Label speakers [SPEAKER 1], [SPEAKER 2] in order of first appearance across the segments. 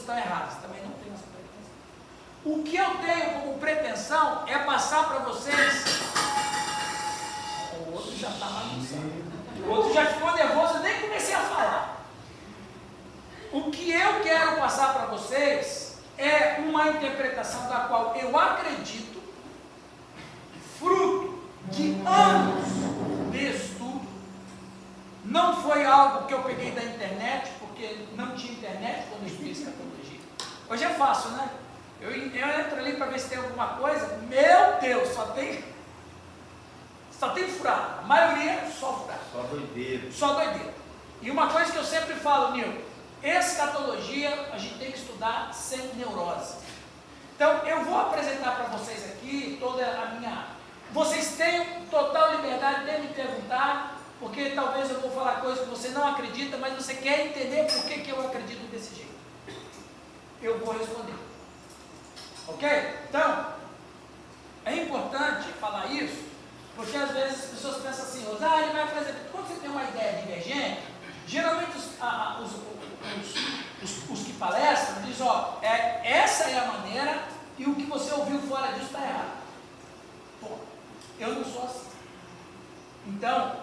[SPEAKER 1] estão erradas. Também não tenho essa pretensão. O que eu tenho como pretensão é passar para vocês. O outro já está bagunçando. O outro já ficou nervoso, eu nem comecei a falar. O que eu quero passar para vocês é uma interpretação da qual eu acredito, fruto de anos de estudo. Não foi algo que eu peguei da internet, porque não tinha internet quando eu estudei escatologia. Hoje é fácil, né? Eu entro ali para ver se tem alguma coisa. Meu Deus, só tem furado. A maioria só furado.
[SPEAKER 2] Só doideira.
[SPEAKER 1] Só doideira. E uma coisa que eu sempre falo, Nil, escatologia a gente tem que estudar sem neurose. Então eu vou apresentar para vocês aqui toda a minha... Vocês têm total liberdade de me perguntar, porque talvez eu vou falar coisas que você não acredita, mas você quer entender por que eu acredito desse jeito. Eu vou responder. Ok? Então, é importante falar isso, porque às vezes as pessoas pensam assim, ele vai apresentar. Quando você tem uma ideia divergente, geralmente os que palestram dizem, essa é a maneira e o que você ouviu fora disso está errado. Bom, eu não sou assim. Então,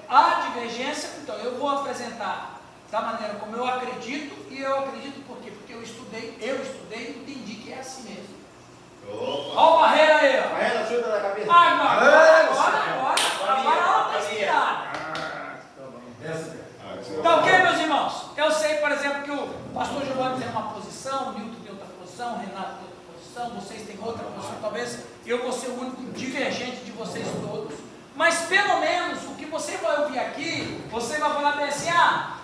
[SPEAKER 1] há divergência, então eu vou apresentar da maneira como eu acredito, e eu acredito por quê? Porque eu estudei e entendi que é assim mesmo.
[SPEAKER 2] Opa!
[SPEAKER 1] Olha o Barreira aí, ó.
[SPEAKER 2] Barreira ajuda na cabeça.
[SPEAKER 1] Agora a aula está inspirada. Então, ok, meus irmãos? Eu sei, por exemplo, que o pastor Giovanni tem uma posição, o Nilton tem outra posição, o Renato tem outra posição, vocês têm outra posição, talvez eu vou ser o único divergente de vocês todos, mas pelo menos o que você vai ouvir aqui, você vai falar bem assim,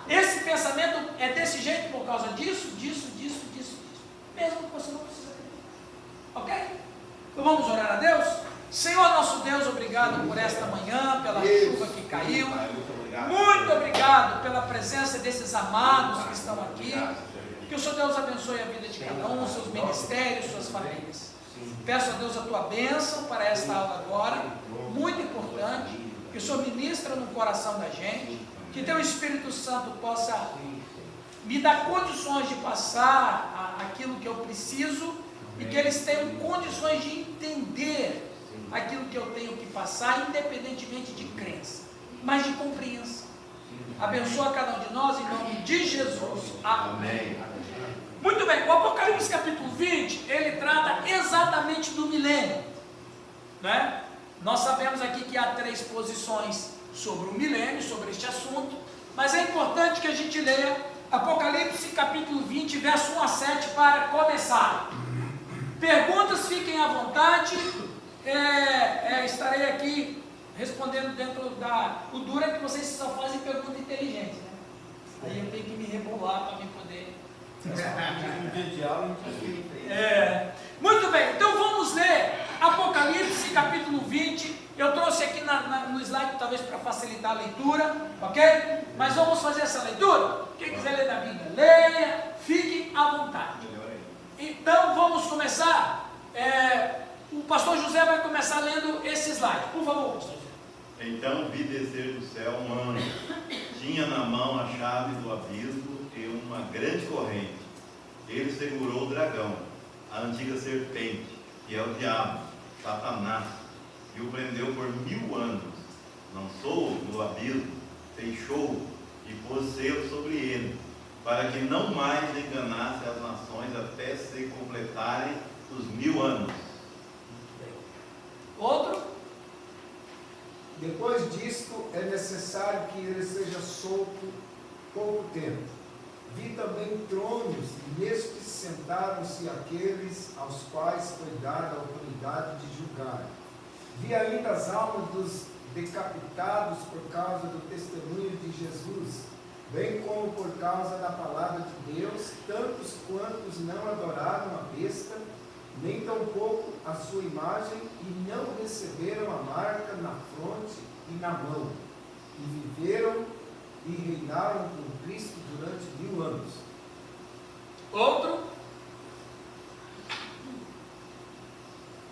[SPEAKER 1] esse pensamento é desse jeito por causa disso, mesmo que você não precisa acreditar. Ok? Então vamos orar a Deus? Senhor nosso Deus, obrigado por esta manhã, pela chuva que caiu. Muito obrigado pela presença desses amados que estão aqui. Que o Senhor Deus abençoe a vida de cada um, seus ministérios, suas famílias. Peço a Deus a tua bênção para esta aula agora, muito importante, que o Senhor ministra no coração da gente, que teu Espírito Santo possa me dar condições de passar aquilo que eu preciso e que eles tenham condições de entender aquilo que eu tenho que passar, independentemente de crença, mas de compreensão. Abençoa cada um de nós em nome de Jesus. Amém. Muito bem, o Apocalipse capítulo 20, ele trata exatamente do milênio, né? Nós sabemos aqui que há 3 posições sobre o milênio, sobre este assunto, mas é importante que a gente leia Apocalipse capítulo 20, verso 1 a 7 para começar. Perguntas, fiquem à vontade. Estarei aqui respondendo dentro da... O duro é que vocês só fazem pergunta inteligente, né? Aí eu tenho que me rebolar para me poder... Muito bem, então vamos ler Apocalipse capítulo 20. Eu trouxe aqui no slide talvez para facilitar a leitura, ok? Mas vamos fazer essa leitura? Quem quiser ler na Bíblia, leia, fique à vontade. Então vamos começar. O pastor José vai começar lendo esse slide, por favor, pastor José.
[SPEAKER 2] Então vi descer do céu um anjo, tinha na mão a chave do abismo e uma grande corrente. Ele segurou o dragão, a antiga serpente, que é o diabo, Satanás, e o prendeu por 1000 anos. Lançou-o no abismo, fechou-o e pôs selo sobre ele, para que não mais enganasse as nações até se completarem os 1000 anos.
[SPEAKER 1] Outro?
[SPEAKER 3] Depois disto, é necessário que ele seja solto pouco tempo. Vi também tronos, e nestes sentaram-se aqueles aos quais foi dada a autoridade de julgar. Vi ainda as almas dos decapitados por causa do testemunho de Jesus, bem como por causa da palavra de Deus, tantos quantos não adoraram a besta, nem tampouco a sua imagem, e não receberam a marca na fronte e na mão, e viveram e reinaram com Cristo durante 1000 anos.
[SPEAKER 1] Outro?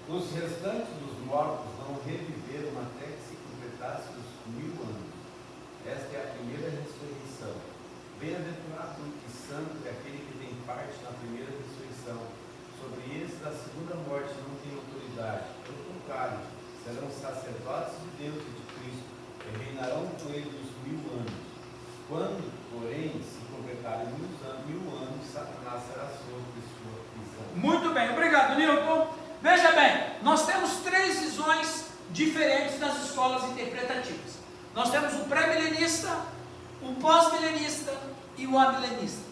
[SPEAKER 4] Os restantes dos mortos não reviveram até que se completasse os 1000 anos. Esta é a primeira ressurreição. Bem-aventurado e santo é aquele que tem morte na primeira ressurreição. Sobre esses, a segunda morte não tem autoridade. Pelo contrário, serão sacerdotes de Deus e de Cristo, e reinarão com ele os 1000 anos. Quando, porém, se completarem 1000 anos, Satanás será solto de sua prisão.
[SPEAKER 1] Muito bem, obrigado, Newton. Veja bem, nós temos 3 visões diferentes das escolas interpretativas. Nós temos o pré-milenista, o pós-milenista e o amilenista,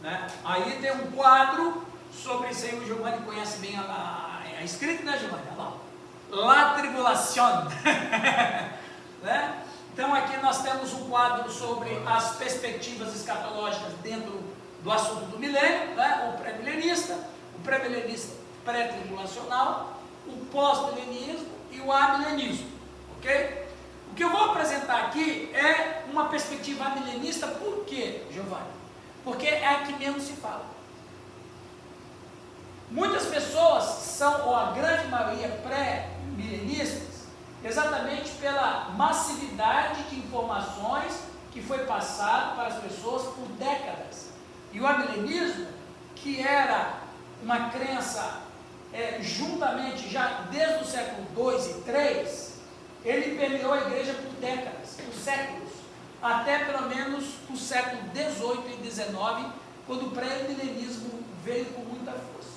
[SPEAKER 1] né? Aí tem um quadro sobre isso aí, o Giovanni conhece bem a escrita, né, Giovanni? Olha lá, La Tribulación. Né? Então aqui nós temos um quadro sobre as perspectivas escatológicas dentro do assunto do milênio, né? O pré-milenista, o pré-milenista pré-tribulacional, o pós-milenismo e o amilenismo, ok? O que eu vou apresentar aqui é uma perspectiva amilenista. Por quê, Giovanni? Porque é a que menos se fala. Muitas pessoas são, ou a grande maioria, pré-milenistas, exatamente pela massividade de informações que foi passado para as pessoas por décadas. E o amilenismo, que era uma crença juntamente, já desde o século II e III, ele permeou a igreja por décadas, por séculos, até pelo menos o século XVIII e XIX, quando o pré-milenismo veio com muita força.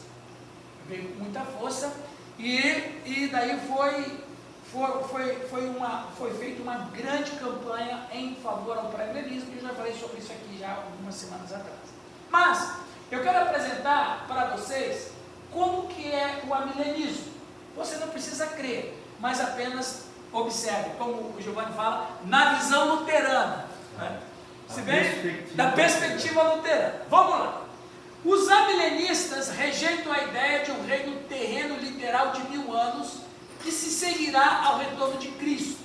[SPEAKER 1] Veio com muita força e daí foi feita uma grande campanha em favor ao pré-milenismo, e eu já falei sobre isso aqui já algumas semanas atrás. Mas eu quero apresentar para vocês como que é o amilenismo. Você não precisa crer, mas apenas observe, como o Giovanni fala, na visão luterana, né? Se bem, da perspectiva luterana. Vamos lá. Os amilenistas rejeitam a ideia de um reino terreno literal de 1000 anos que se seguirá ao retorno de Cristo,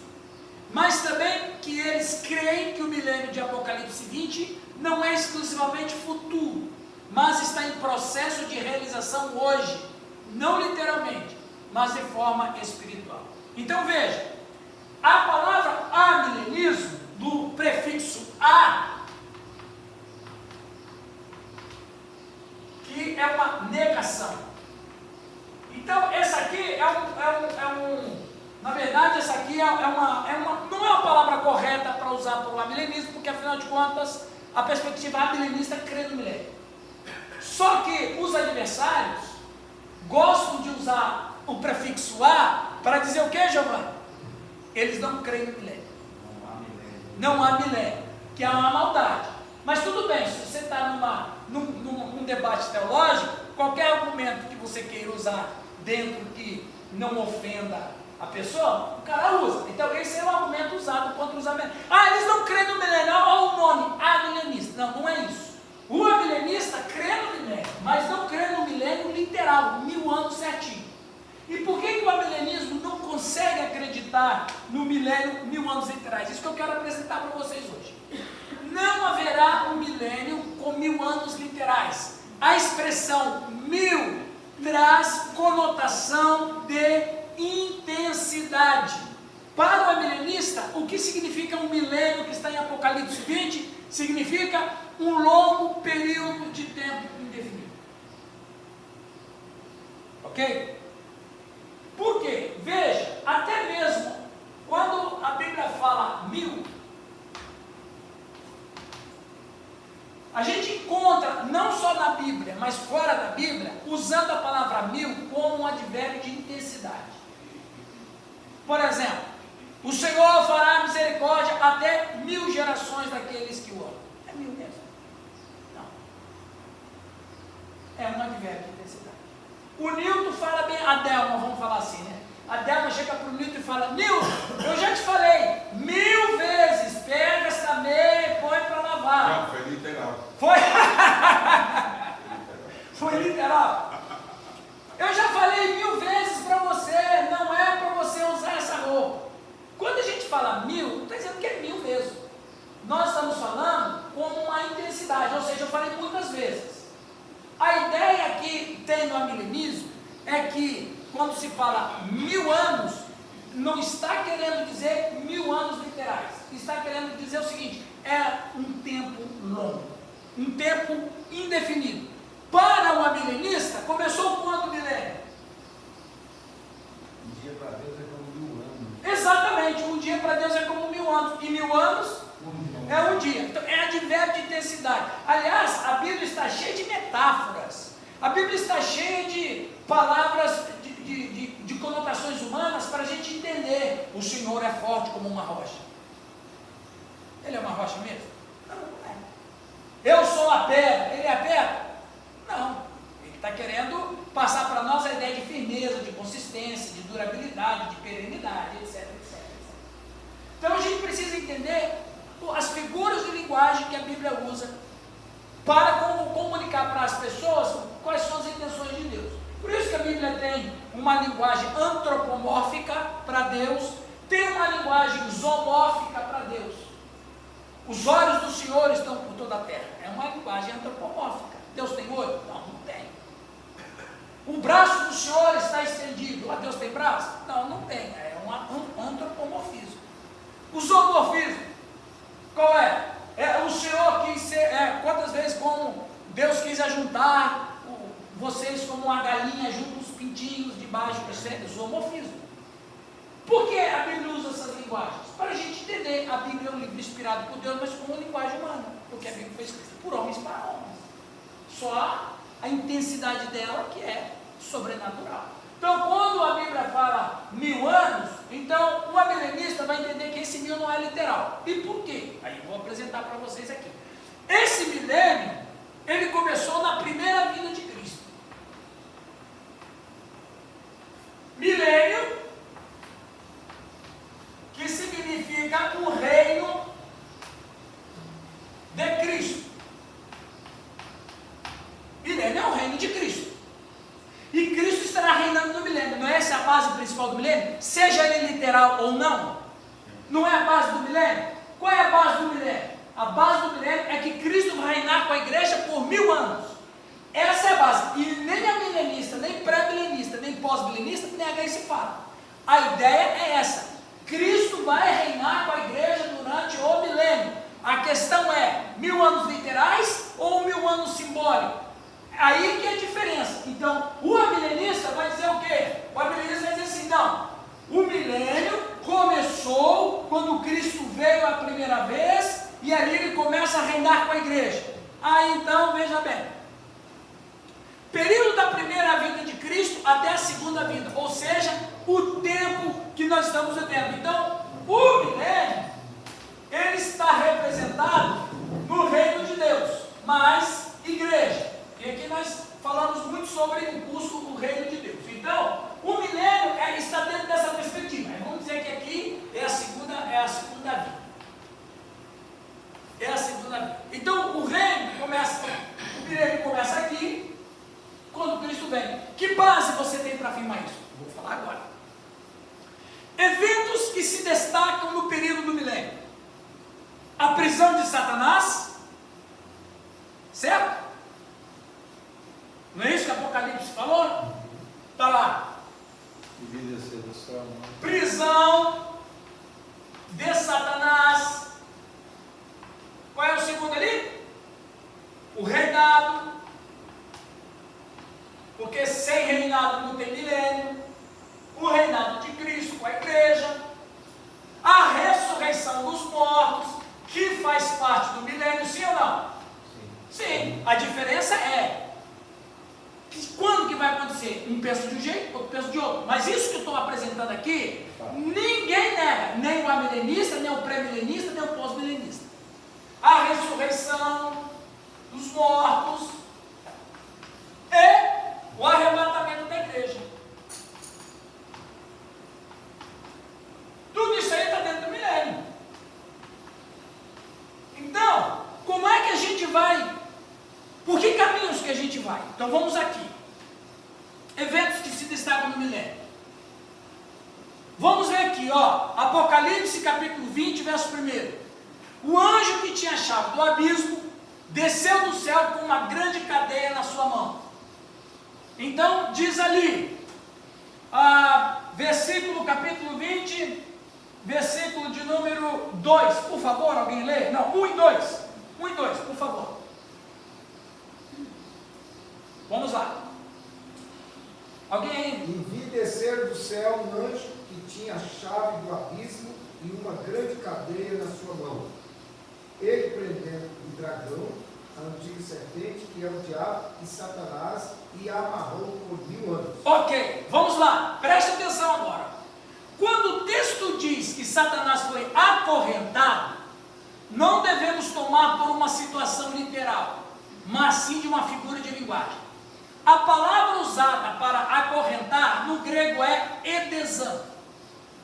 [SPEAKER 1] mas também que eles creem que o milênio de Apocalipse 20 não é exclusivamente futuro, mas está em processo de realização hoje, não literalmente, mas de forma espiritual. Então veja, a palavra amilenismo, do prefixo a, que é uma negação. Então essa aqui na verdade essa aqui não é uma palavra correta para usar para o amilenismo, porque afinal de contas a perspectiva amilenista crê no milênio. Só que os adversários gostam de usar o prefixo a para dizer o que, Giovanni? Eles não creem no milênio. Não há milênio, que é uma maldade. Mas tudo bem, se você está num debate teológico, qualquer argumento que você queira usar dentro que não ofenda a pessoa, o cara usa. Então esse é um argumento usado contra os amilenistas. Eles não creem no milênio, olha o nome, amilenista. Não, não é isso. O amilenista crê no milênio, mas não crê no milênio literal, 1000 anos certinho. E por que o amilenismo não consegue acreditar no milênio 1000 anos literais? Isso que eu quero apresentar para vocês hoje. Não haverá um milênio com 1000 anos literais. A expressão 1000 traz conotação de intensidade. Para o amilenista, o que significa um milênio que está em Apocalipse 20? Significa um longo período de tempo indefinido. Ok? Por quê? Veja, até mesmo quando a Bíblia fala 1000, a gente encontra, não só na Bíblia, mas fora da Bíblia, usando a palavra 1000 como um advérbio de intensidade. Por exemplo, o Senhor fará misericórdia até 1000 gerações daqueles que o amam. É 1000 mesmo? Não. É um advérbio de intensidade. O Newton fala bem, a Delma, vamos falar assim, né? A Delma chega para o Newton e fala: Newton, eu já te falei 1000 vezes, pega essa meia e põe para lavar.
[SPEAKER 5] Não, foi literal.
[SPEAKER 1] Foi? Foi literal? Eu já falei 1000 vezes para você, não é para você usar essa roupa. Quando a gente fala 1000, não está dizendo que é 1000 mesmo. Nós estamos falando como uma intensidade, ou seja, eu falei muitas vezes. A ideia que tem no amilenismo é que quando se fala 1000 anos, não está querendo dizer 1000 anos literais. Está querendo dizer o seguinte: é um tempo longo, um tempo indefinido. Para milenista começou quando o milênio?
[SPEAKER 4] Um dia para Deus é como 1000 anos.
[SPEAKER 1] Exatamente, um dia para Deus é como 1000 anos, e 1000 anos é um dia. Então, é advérbio de intensidade. Aliás, a Bíblia está cheia de metáforas, a Bíblia está cheia de palavras de conotações humanas para a gente entender. O Senhor é forte como uma rocha. Ele é uma rocha mesmo? Não, não é. Eu sou a pedra, ele é a pedra? Não. Ele está querendo passar para nós a ideia de firmeza, de consistência, de durabilidade, de perenidade, etc, etc. Então a gente precisa entender as figuras de linguagem que a Bíblia usa para comunicar para as pessoas quais são as intenções de Deus. Por isso que a Bíblia tem uma linguagem antropomórfica para Deus, tem uma linguagem zoomórfica para Deus. Os olhos do Senhor estão por toda a terra. É uma linguagem antropomórfica. Deus tem olho? Não, não tem. O braço do Senhor está estendido. Deus tem braço? Não, não tem. É um antropomorfismo. O zoomorfismo, qual é? É o Senhor quis ser, quantas vezes como Deus quis ajuntar vocês como uma galinha junto os pintinhos debaixo do céu, zoomorfismo. Por que a Bíblia usa essas linguagens? Para a gente entender, a Bíblia é um livro inspirado por Deus, mas com uma linguagem humana, porque a Bíblia foi escrita por homens para homens. Só a intensidade dela que é sobrenatural. Então, quando a Bíblia fala 1000 anos, então o milenista vai entender que esse 1000 não é literal. E por quê? Aí eu vou apresentar para vocês aqui. Esse milênio, ele começou na primeira vinda de Cristo. Milênio, que significa o reino de Cristo. Milênio é o reino de Cristo. E Cristo estará reinando no milênio. Não é essa a base principal do milênio? Seja ele literal ou não. Não é a base do milênio? Qual é a base do milênio? A base do milênio é que Cristo vai reinar com a igreja por 1000 anos. Essa é a base. E nem a milenista, nem pré-milenista, nem pós-milenista nega esse fato. A ideia é essa. Cristo vai reinar com a igreja durante o milênio. A questão é 1000 anos literais ou 1000 anos simbólicos? Aí que é a diferença. Então, o amilenista vai dizer o quê? O amilenista vai dizer assim, não, o milênio começou quando Cristo veio a primeira vez e ali ele começa a reinar com a igreja. Aí então, veja bem, período da primeira vinda de Cristo até a segunda vinda, ou seja, o tempo que nós estamos vivendo. Então, o milênio, ele está representado no reino de Deus, mas igreja. E aqui nós falamos muito sobre o curso do reino de Deus. Então, o milênio está dentro dessa perspectiva. Vamos dizer que aqui é a segunda vida. É a segunda vida. Então, o milênio começa aqui, quando Cristo vem. Que base você tem para afirmar isso? Vou falar agora. Eventos que se destacam no período do milênio. A prisão de Satanás, certo? Não é isso que Apocalipse falou? Está lá. Prisão de Satanás. Qual é o segundo ali? O reinado. Porque sem reinado não tem milênio. O reinado de Cristo com a igreja. A ressurreição dos mortos, que faz parte do milênio, sim ou não? Sim. A diferença é quando que vai acontecer? Um pensa de um jeito, outro pensa de outro. Mas isso que eu estou apresentando aqui, ninguém nega. Nem o amilenista, nem o pré-milenista, nem o pós-milenista. A ressurreição dos mortos e o arrebatamento da igreja. Tudo isso aí está dentro do milênio. Então, como é que a gente vai? Por que caminhos que a gente vai? Então vamos aqui. Eventos que se destacam no milênio. Vamos ver aqui, ó. Apocalipse capítulo 20, verso 1. O anjo que tinha a chave do abismo desceu do céu com uma grande cadeia na sua mão. Então diz ali, versículo capítulo 20, versículo de número 2. Por favor, alguém lê? Não, 1 e 2. 1 e 2, por favor. Vamos lá. Alguém aí?
[SPEAKER 3] E vi descer do céu um anjo que tinha a chave do abismo e uma grande cadeia na sua mão. Ele prendendo o dragão, a antiga serpente, que é o diabo e Satanás, e a amarrou por 1000 anos.
[SPEAKER 1] Ok, vamos lá, preste atenção agora. Quando o texto diz que Satanás foi acorrentado, não devemos tomar por uma situação literal, mas sim de uma figura de linguagem. A palavra usada para acorrentar no grego é edesã,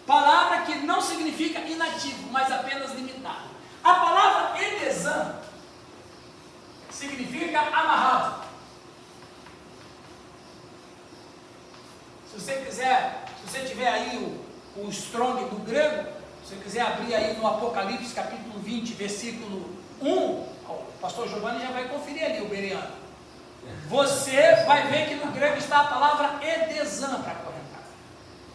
[SPEAKER 1] palavra que não significa inativo, mas apenas limitado. A palavra edesã significa amarrado. Se você quiser, se você tiver aí o Strong do grego, se você quiser abrir aí no Apocalipse capítulo 20, versículo 1, o pastor Giovanni já vai conferir ali o Bereano. Você vai ver que no grego está a palavra edesã para acorrentar.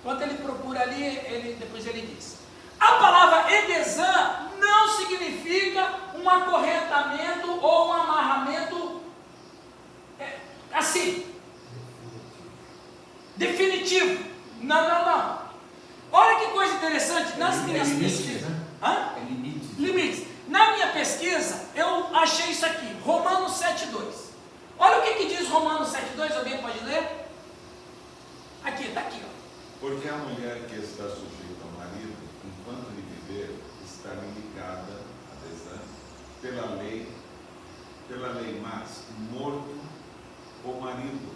[SPEAKER 1] Enquanto ele procura ali, depois ele diz. A palavra edesã não significa um acorrentamento ou um amarramento assim, definitivo. Não. Olha que coisa interessante, nas minhas pesquisas.
[SPEAKER 4] É limite.
[SPEAKER 1] Limites. Na minha pesquisa, eu achei isso aqui, Romanos 7,2. Olha o que diz Romanos 7,2, alguém pode ler? Aqui, está aqui, ó.
[SPEAKER 5] Porque a mulher que está sujeita ao marido, enquanto ele viver, está ligada pela lei, mas morto o marido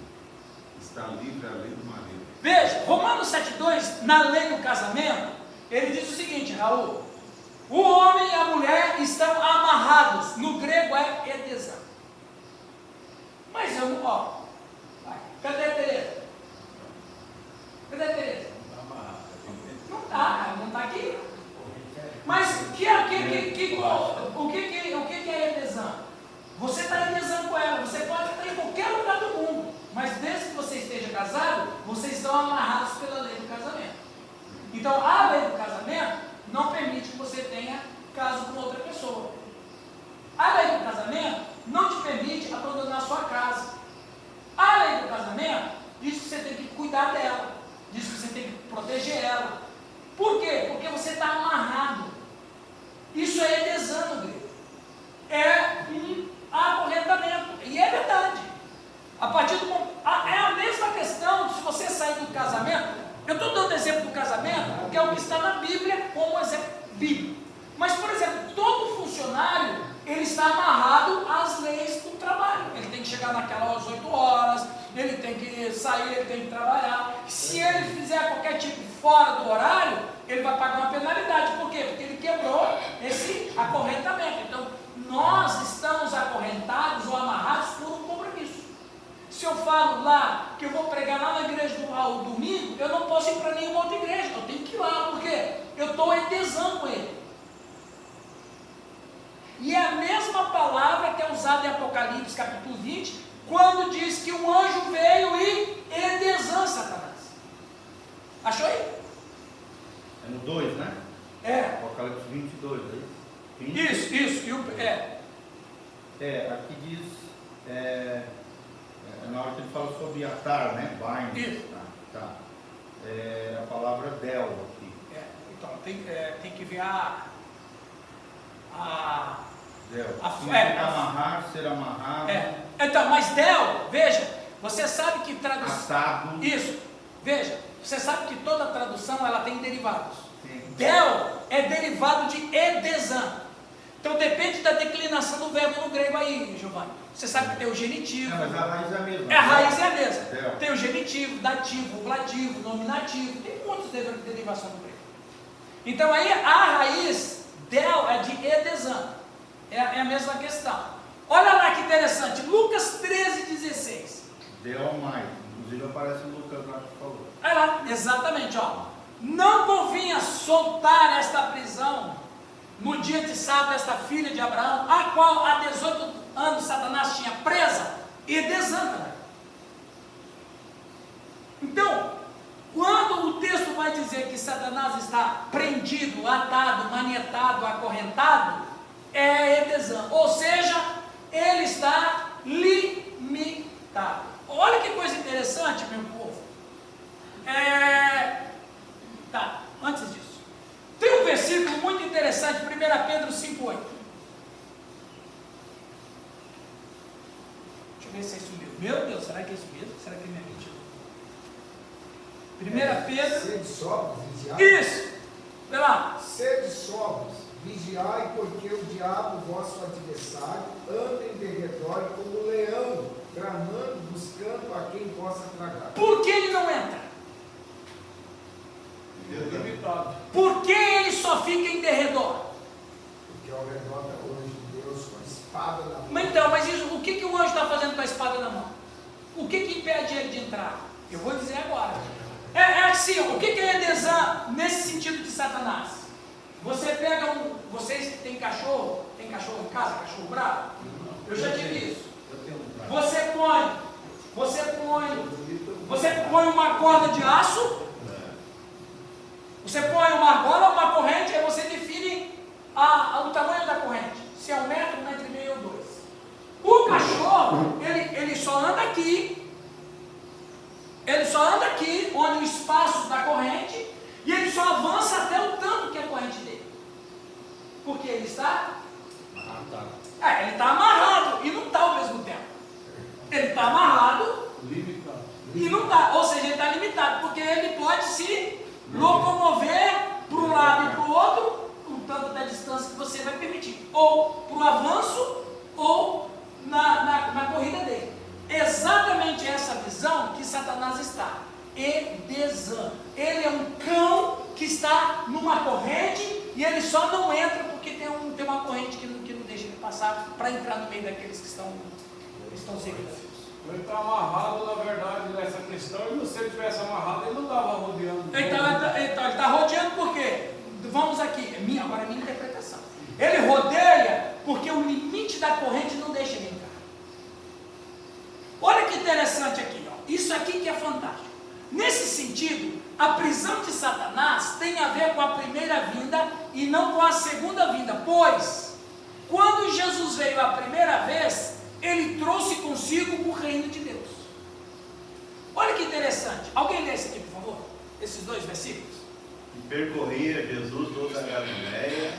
[SPEAKER 5] está livre a lei do marido.
[SPEAKER 1] Veja, Romanos 7,2, na lei do casamento, ele diz o seguinte, Raul: o homem e a mulher estão amarrados, no grego é edesã. Mas eu não, ó, vai. Cadê a Tereza? Cadê a Tereza? Não está aqui. Mas o que é edesã? Você está edesã com ela, você pode estar em qualquer lugar do mundo, mas desde que você esteja casado, vocês estão amarrados pela lei do casamento. Então a lei do casamento não permite que você tenha caso com outra pessoa. A lei do casamento não te permite abandonar a sua casa. A lei do casamento diz que você tem que cuidar dela, diz que você tem que proteger ela. Por quê? Porque você está amarrado. Isso é edesã no grego. É um acorrentamento. E é verdade. A partir do momento. É a mesma questão se você sair do casamento. Eu estou dando exemplo do casamento, porque é o que está na Bíblia como exemplo bíblico. Mas, por exemplo, todo funcionário, ele está amarrado às leis do trabalho. Ele tem que chegar naquelas 8 horas, ele tem que sair, ele tem que trabalhar. Se ele fizer qualquer tipo fora do horário, ele vai pagar uma penalidade. Por quê? Porque ele quebrou esse acorrentamento. Então, nós estamos acorrentados ou amarrados por um compromisso. Se eu falo lá que eu vou pregar lá na igreja do Raul domingo, eu não posso ir para nenhuma outra igreja. Eu tenho que ir lá, por quê? Eu estou edesã com ele. E é a mesma palavra que é usada em Apocalipse capítulo 20, quando diz que um anjo veio e edesã Satanás. Achou aí?
[SPEAKER 4] É no 2, né?
[SPEAKER 1] É.
[SPEAKER 4] Apocalipse 22, é isso? 20?
[SPEAKER 1] Isso.
[SPEAKER 4] Aqui diz, na hora que ele fala sobre atar, né? Bind.
[SPEAKER 1] Isso.
[SPEAKER 4] Tá. A palavra del aqui.
[SPEAKER 1] Então, tem que ver
[SPEAKER 4] Del.
[SPEAKER 1] amarrar,
[SPEAKER 4] ser amarrado.
[SPEAKER 1] Então, mas del, veja, você sabe que tradução.
[SPEAKER 4] Atado.
[SPEAKER 1] Isso, veja, você sabe que toda tradução ela tem derivados.
[SPEAKER 4] Sim.
[SPEAKER 1] Del é derivado de edesã. Então depende da declinação do verbo no grego aí, Giovanni. Você sabe que tem o genitivo.
[SPEAKER 4] Não, mas a raiz é a mesma.
[SPEAKER 1] A raiz é a mesma.
[SPEAKER 4] Del.
[SPEAKER 1] Tem o genitivo, dativo, ablativo, nominativo. Tem muitas derivações no grego. Então aí a raiz del é de edesã. É a mesma questão. Olha lá que interessante. Lucas 13,16.
[SPEAKER 4] Del mais. Inclusive aparece o Lucas lá que falou.
[SPEAKER 1] Olha lá, exatamente, ó. Não convinha soltar esta prisão no dia de sábado, esta filha de Abraão, a qual há 18 anos Satanás tinha presa e desanta. Então, quando o texto vai dizer que Satanás está prendido, atado, manietado, acorrentado, é edesã, ou seja, ele está limitado. interessante, meu povo? Tá, antes disso. Tem um versículo muito interessante, 1 Pedro 5,8. Deixa eu ver se é isso mesmo. Meu Deus, será que é isso mesmo? Será que é minha mentira? 1 Pedro.
[SPEAKER 3] Sede sóbrios, vigiai.
[SPEAKER 1] Isso! Vê lá.
[SPEAKER 3] Sede sóbrios, vigiai, porque o diabo, vosso adversário, anda em derredor como um leão, bramando, buscando a quem possa tragar.
[SPEAKER 1] Por que ele não entra?
[SPEAKER 4] Limitado.
[SPEAKER 1] Por que ele só fica em derredor?
[SPEAKER 3] Porque ao redor da hoje de Deus, com a espada na mão.
[SPEAKER 1] Mas então, mas isso, o que o anjo está fazendo com a espada na mão? O que impede ele de entrar? Eu vou dizer agora. É assim, o que é Edesã nesse sentido de Satanás? Você pega vocês que tem cachorro em casa, cachorro bravo? Eu já tive isso.
[SPEAKER 4] Eu tenho um cara.
[SPEAKER 1] Você põe uma corda de aço, você põe uma argola, uma corrente, aí você define o tamanho da corrente, se é 1 metro, 1,5 metro ou 2. O cachorro, ele só anda aqui, onde o espaço da corrente, e ele só avança até o tanto que é a corrente dele. Porque ele está ele está amarrado e não está ao mesmo tempo. Ele está amarrado
[SPEAKER 4] Limitado.
[SPEAKER 1] e não está, ou seja, ele está limitado, porque ele pode se locomover para um lado e para o outro, um tanto da distância que você vai permitir, ou para o avanço, ou na corrida dele. Exatamente essa visão que Satanás está. Edesã. Ele é um cão que está numa corrente e ele só não entra porque tem uma corrente que não deixa ele passar para entrar no meio daqueles que estão seguindo.
[SPEAKER 6] Ele está amarrado, na verdade, nessa questão, e se ele tivesse amarrado, ele não estava rodeando.
[SPEAKER 1] Então ele está rodeando por quê? Vamos aqui, agora é minha interpretação. Ele rodeia porque o limite da corrente não deixa ele entrar. Olha que interessante aqui, ó. Isso aqui que é fantástico. Nesse sentido, a prisão de Satanás tem a ver com a primeira vinda e não com a segunda vinda, pois, quando Jesus veio a primeira vez, ele trouxe consigo o reino de Deus. Olha que interessante. Alguém lê esse aqui, por favor? Esses 2 versículos.
[SPEAKER 2] E percorria Jesus toda a Galileia,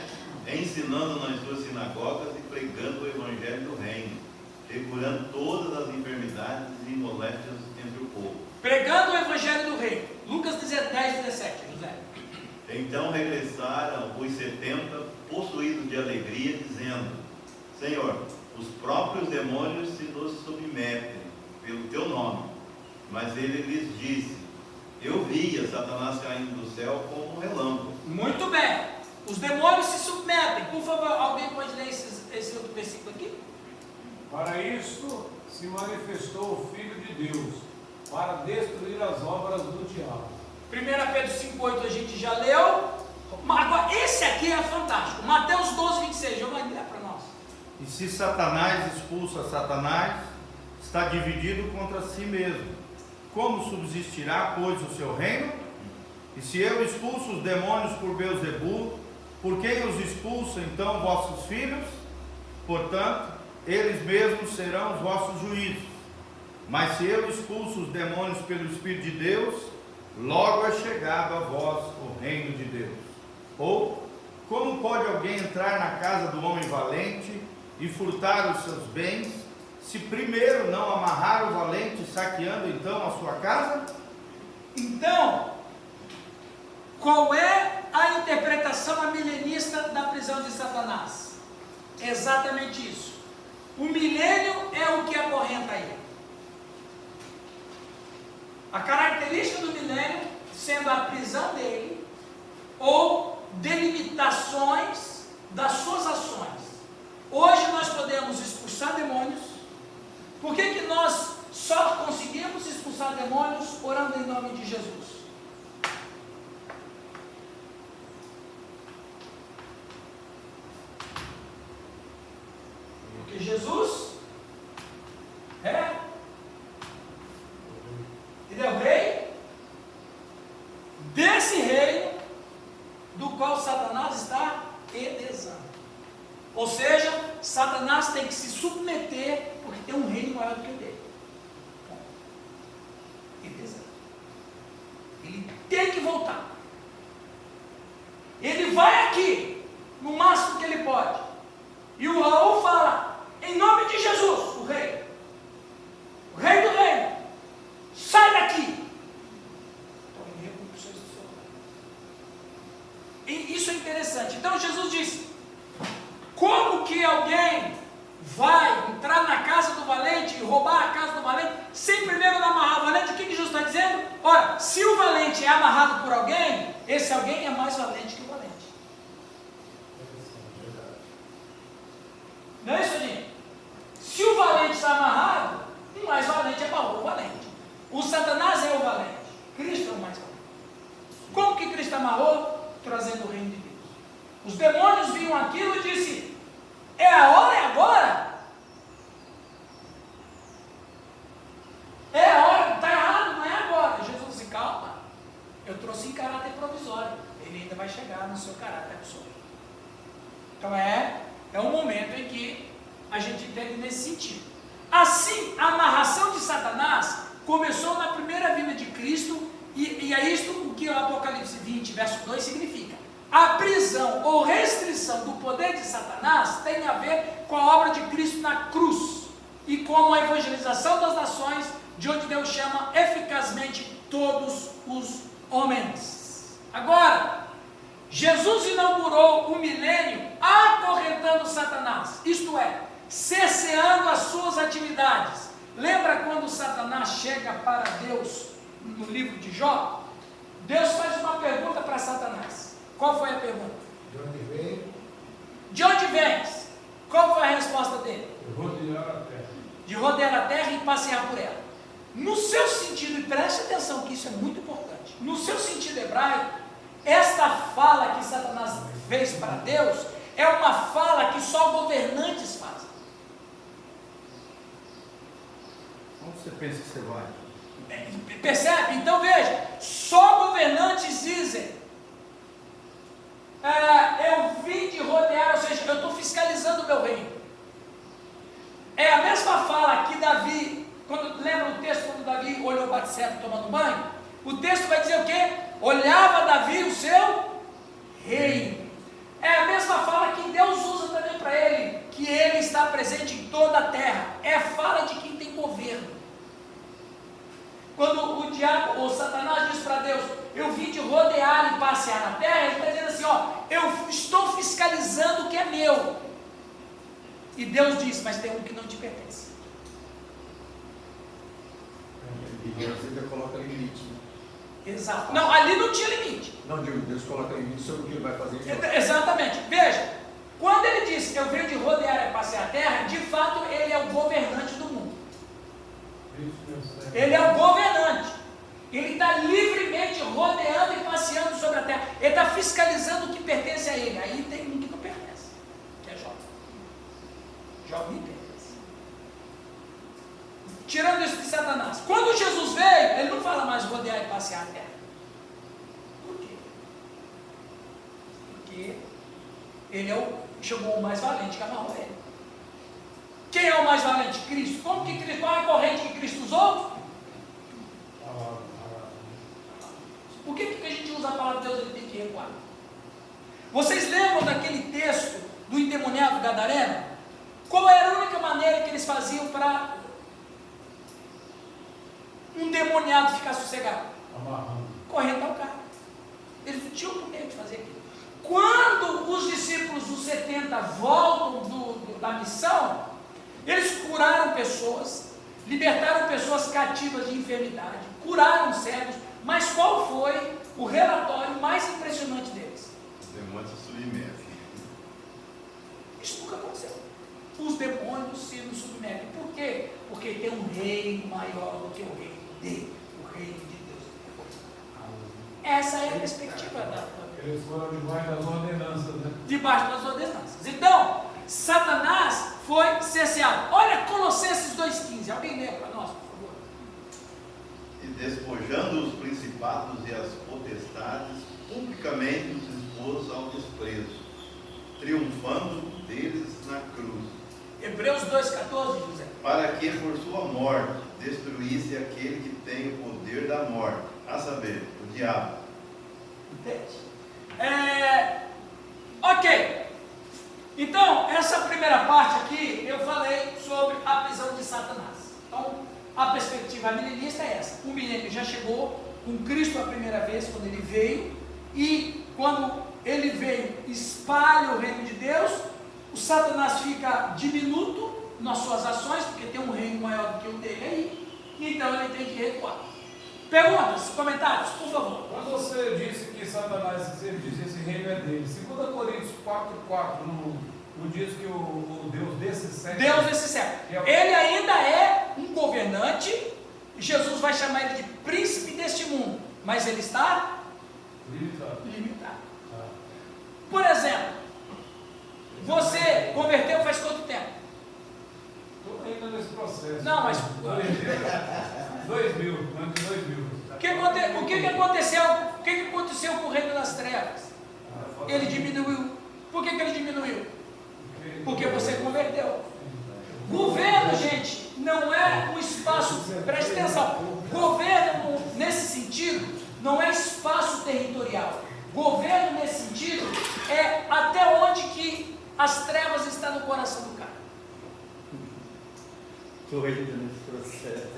[SPEAKER 2] ensinando nas suas sinagogas e pregando o evangelho do reino, e curando todas as enfermidades e moléstias entre o povo.
[SPEAKER 1] Pregando o evangelho do reino. Lucas 10:17, José.
[SPEAKER 2] Então regressaram os 70 possuídos de alegria, dizendo: Senhor, os próprios demônios se nos submetem pelo teu nome. Mas ele lhes disse: Eu via Satanás caindo do céu como um relâmpago.
[SPEAKER 1] Muito bem. Os demônios se submetem. Por favor, alguém pode ler esse outro versículo aqui?
[SPEAKER 6] Para isso se manifestou o Filho de Deus, para destruir as obras do diabo.
[SPEAKER 1] 1 Pedro 5,8 a gente já leu. Agora, esse aqui é fantástico. Mateus 12:26. Giovanni, lê para nós.
[SPEAKER 7] E se Satanás expulsa Satanás, está dividido contra si mesmo. Como subsistirá, pois, o seu reino? E se eu expulso os demônios por Beelzebu, por quem os expulsa então vossos filhos? Portanto, eles mesmos serão os vossos juízos. Mas se eu expulso os demônios pelo Espírito de Deus, logo é chegado a vós o reino de Deus. Ou, como pode alguém entrar na casa do homem valente e furtar os seus bens, se primeiro não amarrar o valente, saqueando então a sua casa?
[SPEAKER 1] Então, qual é a interpretação amilenista da prisão de Satanás? Exatamente isso. O milênio é o que acorrenta ele. A característica do milênio sendo a prisão dele ou delimitações das suas ações. Hoje nós podemos expulsar demônios. Por que nós só conseguimos expulsar demônios orando em nome de Jesus? Porque Jesus ele é o rei desse reino do qual Satanás está edesando. Ou seja, Satanás tem que se submeter porque tem um reino maior do que o dele. Ele tem que voltar. Ele vai aqui, no máximo que ele pode. E o Raul fala, em nome de Jesus, o rei do reino, sai daqui. E isso é interessante. Então Jesus disse, como que alguém vai entrar na casa do valente e roubar a casa do valente, sem primeiro não amarrar o valente? O que Jesus está dizendo? Ora, se o valente é amarrado por alguém, esse alguém é mais valente que o valente. Não é isso, gente? Se o valente está amarrado, o mais valente amarrou o valente. O Satanás é o valente, Cristo é o mais valente. Como que Cristo amarrou? Trazendo o reino de Deus. Os demônios viam aquilo e disse, é a hora, é agora? É a hora, está errado, não é agora. Jesus disse, calma, eu trouxe em caráter provisório, ele ainda vai chegar no seu caráter absoluto. Então é um momento em que a gente entende nesse sentido. Assim, a amarração de Satanás começou na primeira vinda de Cristo, e é isto o que o Apocalipse 20, verso 2 significa. A prisão ou restrição do poder de Satanás tem a ver com a obra de Cristo na cruz, e com a evangelização das nações, de onde Deus chama eficazmente todos os homens. Agora, Jesus inaugurou o milênio acorrentando Satanás, isto é, cerceando as suas atividades. Lembra quando Satanás chega para Deus no livro de Jó? Deus faz uma pergunta para Satanás. Qual foi a pergunta?
[SPEAKER 3] De onde vem?
[SPEAKER 1] De onde vens? Qual foi a resposta dele?
[SPEAKER 6] Rodear a terra.
[SPEAKER 1] De rodear a terra e passear por ela. No seu sentido, e preste atenção que isso é muito importante, no seu sentido hebraico, esta fala que Satanás fez para Deus é uma fala que só governantes fazem.
[SPEAKER 7] Onde você pensa que você vai?
[SPEAKER 1] Percebe? Então veja, só governantes dizem, eu vim de rodear, ou seja, eu estou fiscalizando o meu reino. É a mesma fala que Davi, lembra o texto quando Davi olhou Batseba tomando banho? O texto vai dizer o quê? Olhava Davi o seu reino. É a mesma fala que Deus usa também para ele, que ele está presente em toda a terra. É a fala de quem tem governo. Quando o diabo, ou Satanás diz para Deus, eu vim de rodear e passear na terra, ele está dizendo assim, eu estou fiscalizando o que é meu. E Deus diz, mas tem um que não te pertence.
[SPEAKER 8] E Deus ainda coloca limite. Né?
[SPEAKER 1] Exato. Não, ali não tinha limite.
[SPEAKER 8] Não, digo, Deus coloca limite sobre o que ele vai fazer.
[SPEAKER 1] Exatamente. Veja, quando ele diz, eu venho de rodear e passear a terra, de fato ele é o governante do mundo. Ele é o governante. Ele está livremente rodeando e passeando sobre a terra. Ele está fiscalizando o que pertence a ele. Aí tem um que não pertence, que é Jó. Jó me pertence. Tirando isso de Satanás. Quando Jesus veio, ele não fala mais rodear e passear a terra. Por quê? Porque ele chegou o mais valente que amarrou ele. Quem é o mais valente? Cristo. Como que Cristo? Qual é a corrente que Cristo usou? Por que a gente usa a palavra de Deus? Ele tem que recuar. Vocês lembram daquele texto do endemoniado gadareno? Qual era a única maneira que eles faziam para um demoniado ficar sossegado? Correndo ao cara. Eles não tinham outro meio de fazer aquilo. Quando os discípulos dos 70 voltam da missão, eles curaram pessoas, libertaram pessoas cativas de enfermidade, curaram cegos, mas qual foi o relatório mais impressionante deles?
[SPEAKER 2] Os demônios se submetem.
[SPEAKER 1] Isso nunca aconteceu. Os demônios se nos submetem. Por quê? Porque tem um reino maior do que o reino dele, o reino de Deus. Essa é a perspectiva da
[SPEAKER 6] Eles foram debaixo das ordenanças, né?
[SPEAKER 1] debaixo das ordenanças. Então, Satanás foi cerceado. Olha Colossenses 2,15. Alguém lê para nós, por favor.
[SPEAKER 2] E despojando os principados e as potestades, publicamente os expôs ao desprezo, triunfando deles na cruz.
[SPEAKER 1] Hebreus 2,14, José.
[SPEAKER 2] Para que por sua morte destruísse aquele que tem o poder da morte, a saber, o diabo.
[SPEAKER 1] Entende? Ok. Então, essa primeira parte aqui, eu falei sobre a prisão de Satanás. Então, a perspectiva milenista é essa. O milênio já chegou com Cristo a primeira vez, quando ele veio, e quando ele veio, espalha o reino de Deus, o Satanás fica diminuto nas suas ações, porque tem um reino maior do que o dele aí, então ele tem que recuar. Perguntas, comentários, por favor.
[SPEAKER 6] Quando você disse que Satanás, você diz, esse reino é dele, 2 Coríntios 4,4, não diz que o Deus desse século...
[SPEAKER 1] Deus desse século. Ele ainda é um governante, Jesus vai chamar ele de príncipe deste mundo, mas ele está limitado. Por exemplo, você converteu faz quanto tempo?
[SPEAKER 6] Estou ainda nesse processo.
[SPEAKER 1] Não, mas...
[SPEAKER 6] 2000, ano de 2000.
[SPEAKER 1] O que aconteceu com o reino das trevas? Ele diminuiu. Por que ele diminuiu? Porque você converteu. Governo, gente, não é um espaço, preste atenção, governo nesse sentido não é espaço territorial. Governo nesse sentido é até onde que as trevas estão no coração do cara.
[SPEAKER 7] Estou ainda nesse processo.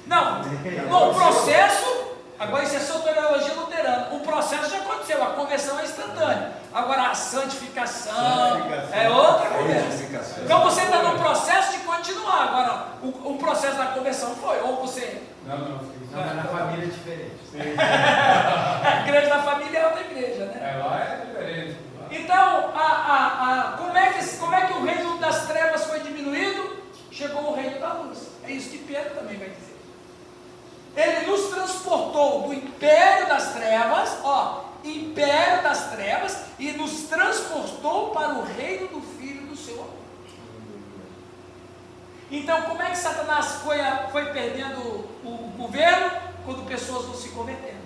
[SPEAKER 1] Não, o processo, agora isso é soteriologia luterana, o processo já aconteceu, a conversão é instantânea. Agora a santificação é outra conversa. Então você está no processo de continuar. Agora, o processo da conversão foi, ou você...
[SPEAKER 4] Não, mas na família é diferente.
[SPEAKER 1] A igreja da família é outra igreja, né?
[SPEAKER 6] Lá é diferente.
[SPEAKER 1] Então, como é que o reino das trevas foi diminuído? Chegou o reino da luz. É isso que Pedro também vai dizer. Ele nos transportou do império das trevas, império das trevas, e nos transportou para o reino do Filho do seu amor. Então, como é que Satanás foi perdendo o governo? Quando pessoas vão se convertendo.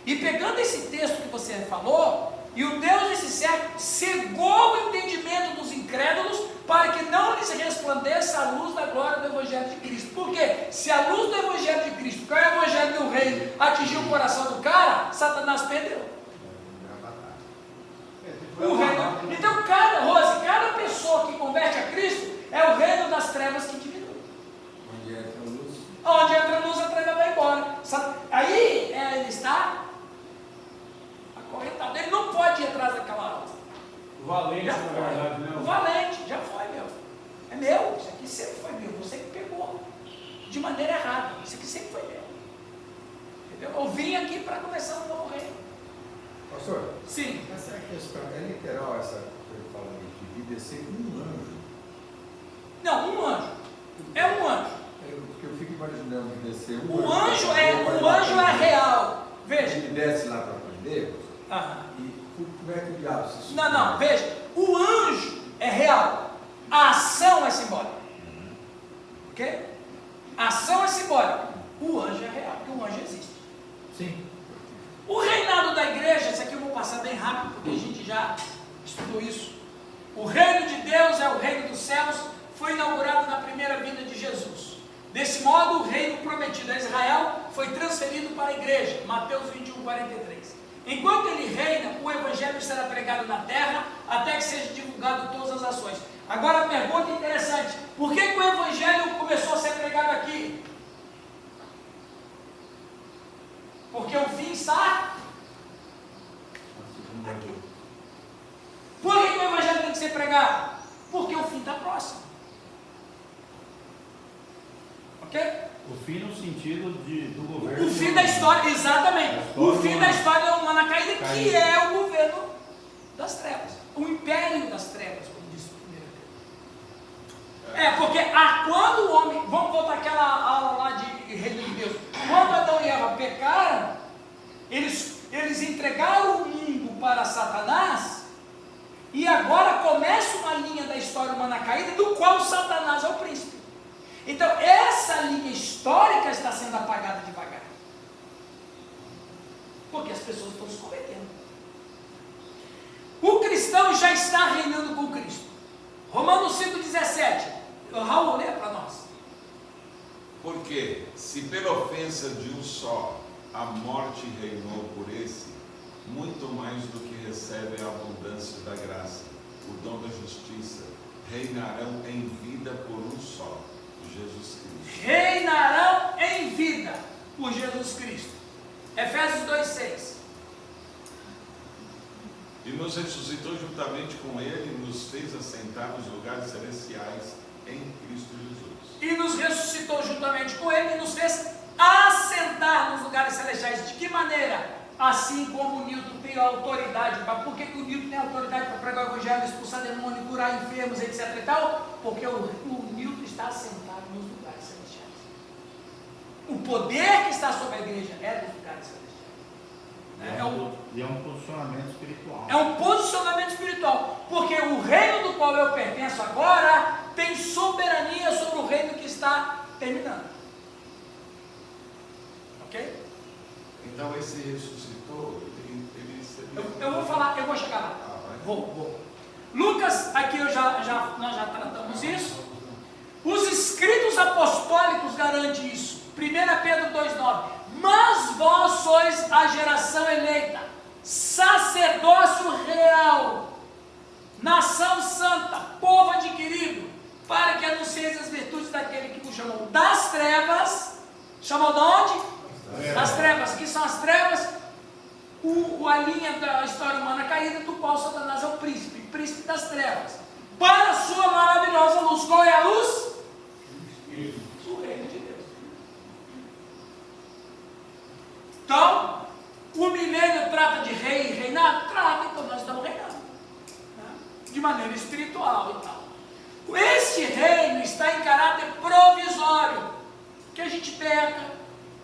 [SPEAKER 1] E pegando esse texto que você falou, e o Deus desse século cegou o entendimento dos incrédulos para que não lhes resplandeça a luz da glória do Evangelho de Cristo. Por quê? Se a luz do Evangelho de Cristo, que é o Evangelho do Reino, atingiu o coração do cara, Satanás perdeu. O reino. Então, cada pessoa que converte a Cristo é o reino das trevas que diminui. Onde entra a luz, a treva vai embora. Aí ele está acorrentado. Ele não pode ir atrás daquela alma.
[SPEAKER 6] O valente, na verdade, né?
[SPEAKER 1] O valente, já foi meu. É meu, isso aqui sempre foi meu. Você que pegou de maneira errada. Isso aqui sempre foi meu. Entendeu? Eu vim aqui para começar um novo reino.
[SPEAKER 8] Pastor,
[SPEAKER 1] Sim.
[SPEAKER 8] essa questão é literal, essa coisa falando de vir descer um anjo.
[SPEAKER 1] Não, um anjo. É um anjo.
[SPEAKER 8] Porque eu fico imaginando que descer um
[SPEAKER 1] O anjo é real. Veja.
[SPEAKER 8] Ele desce lá para aprender.
[SPEAKER 1] Aham.
[SPEAKER 8] E como é que o diabo se supera?
[SPEAKER 1] Não, veja. O anjo é real. A ação é simbólica. Ok? A ação é simbólica. O anjo é real, porque o anjo existe.
[SPEAKER 8] Sim.
[SPEAKER 1] O reinado da igreja, isso aqui eu vou passar bem rápido, porque a gente já estudou isso. O reino de Deus é o reino dos céus, foi inaugurado na primeira vinda de Jesus. Desse modo, o reino prometido a Israel foi transferido para a igreja. Mateus 21, 43. Enquanto ele reina, o evangelho será pregado na terra, até que seja divulgado todas as nações. Agora a pergunta interessante: por que o evangelho começou a ser pregado aqui? Porque o fim está aqui. Por que o evangelho tem que ser pregado? Porque o fim está próximo. Ok?
[SPEAKER 7] O fim no sentido do governo.
[SPEAKER 1] O fim da história, exatamente. O fim da história humana caída, que é o governo das trevas. O império das trevas, como disse o primeiro. Porque quando o homem, vamos voltar àquela aula lá de reino de Deus. Quando Adão e Eva pecaram, eles entregaram o mundo para Satanás, e agora começa uma linha da história humana caída, do qual Satanás é o príncipe. Então, essa linha histórica está sendo apagada devagar. Porque as pessoas estão se convertendo. O cristão já está reinando com Cristo. Romanos 5,17. Raul, lê para nós.
[SPEAKER 5] Porque se pela ofensa de um só a morte reinou por esse, muito mais do que recebem a abundância da graça, o dom da justiça, reinarão em vida por um só, Jesus Cristo.
[SPEAKER 1] Reinarão em vida por Jesus Cristo. Efésios 2,6.
[SPEAKER 5] E nos ressuscitou juntamente com Ele e nos fez assentar nos lugares celestiais em Cristo Jesus.
[SPEAKER 1] E nos ressuscitou juntamente com Ele e nos fez assentar nos lugares celestiais. De que maneira? Assim como o Newton tem autoridade. Por que o Newton tem autoridade para pregar o Evangelho, expulsar demônio, curar enfermos, etc. e tal? Porque o Newton está assentado nos lugares celestiais. O poder que está sobre a igreja é dos lugares celestiais.
[SPEAKER 7] E é um posicionamento espiritual.
[SPEAKER 1] É um posicionamento espiritual, porque o reino do qual eu pertenço agora tem soberania sobre o reino que está terminando. Ok?
[SPEAKER 5] Então esse ressuscitou,
[SPEAKER 1] Eu vou falar, eu vou chegar lá. Vou. Lucas, aqui nós já tratamos isso. Os escritos apostólicos garantem isso. 1 Pedro 2,9. Mas vós sois a geração eleita, sacerdócio real, nação santa, povo adquirido, para que anuncieis as virtudes daquele que vos chamou das trevas. Chamou de onde? Das trevas. Que são as trevas? A linha da história humana caída, do qual Satanás é o príncipe das trevas, para a sua maravilhosa luz. Qual é a luz? O reino de Deus. Então, o milênio trata de rei e reinado? Trata, então nós estamos reinando, né? De maneira espiritual e tal. Este reino está em caráter provisório, que a gente peca,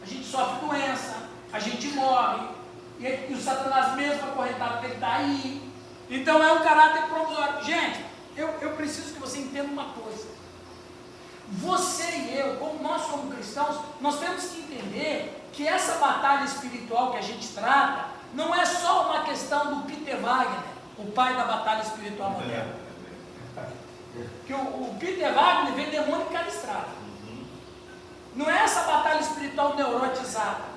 [SPEAKER 1] a gente sofre doença, a gente morre, e o Satanás mesmo acorrentado tem que estar aí. Então é um caráter provisório. Gente, eu preciso que você entenda uma coisa. Você e eu, como nós somos cristãos, nós temos que entender que essa batalha espiritual que a gente trata não é só uma questão do Peter Wagner, o pai da batalha espiritual moderna. Que o Peter Wagner vem demônio em cada estrada. Não é essa batalha espiritual neurotizada.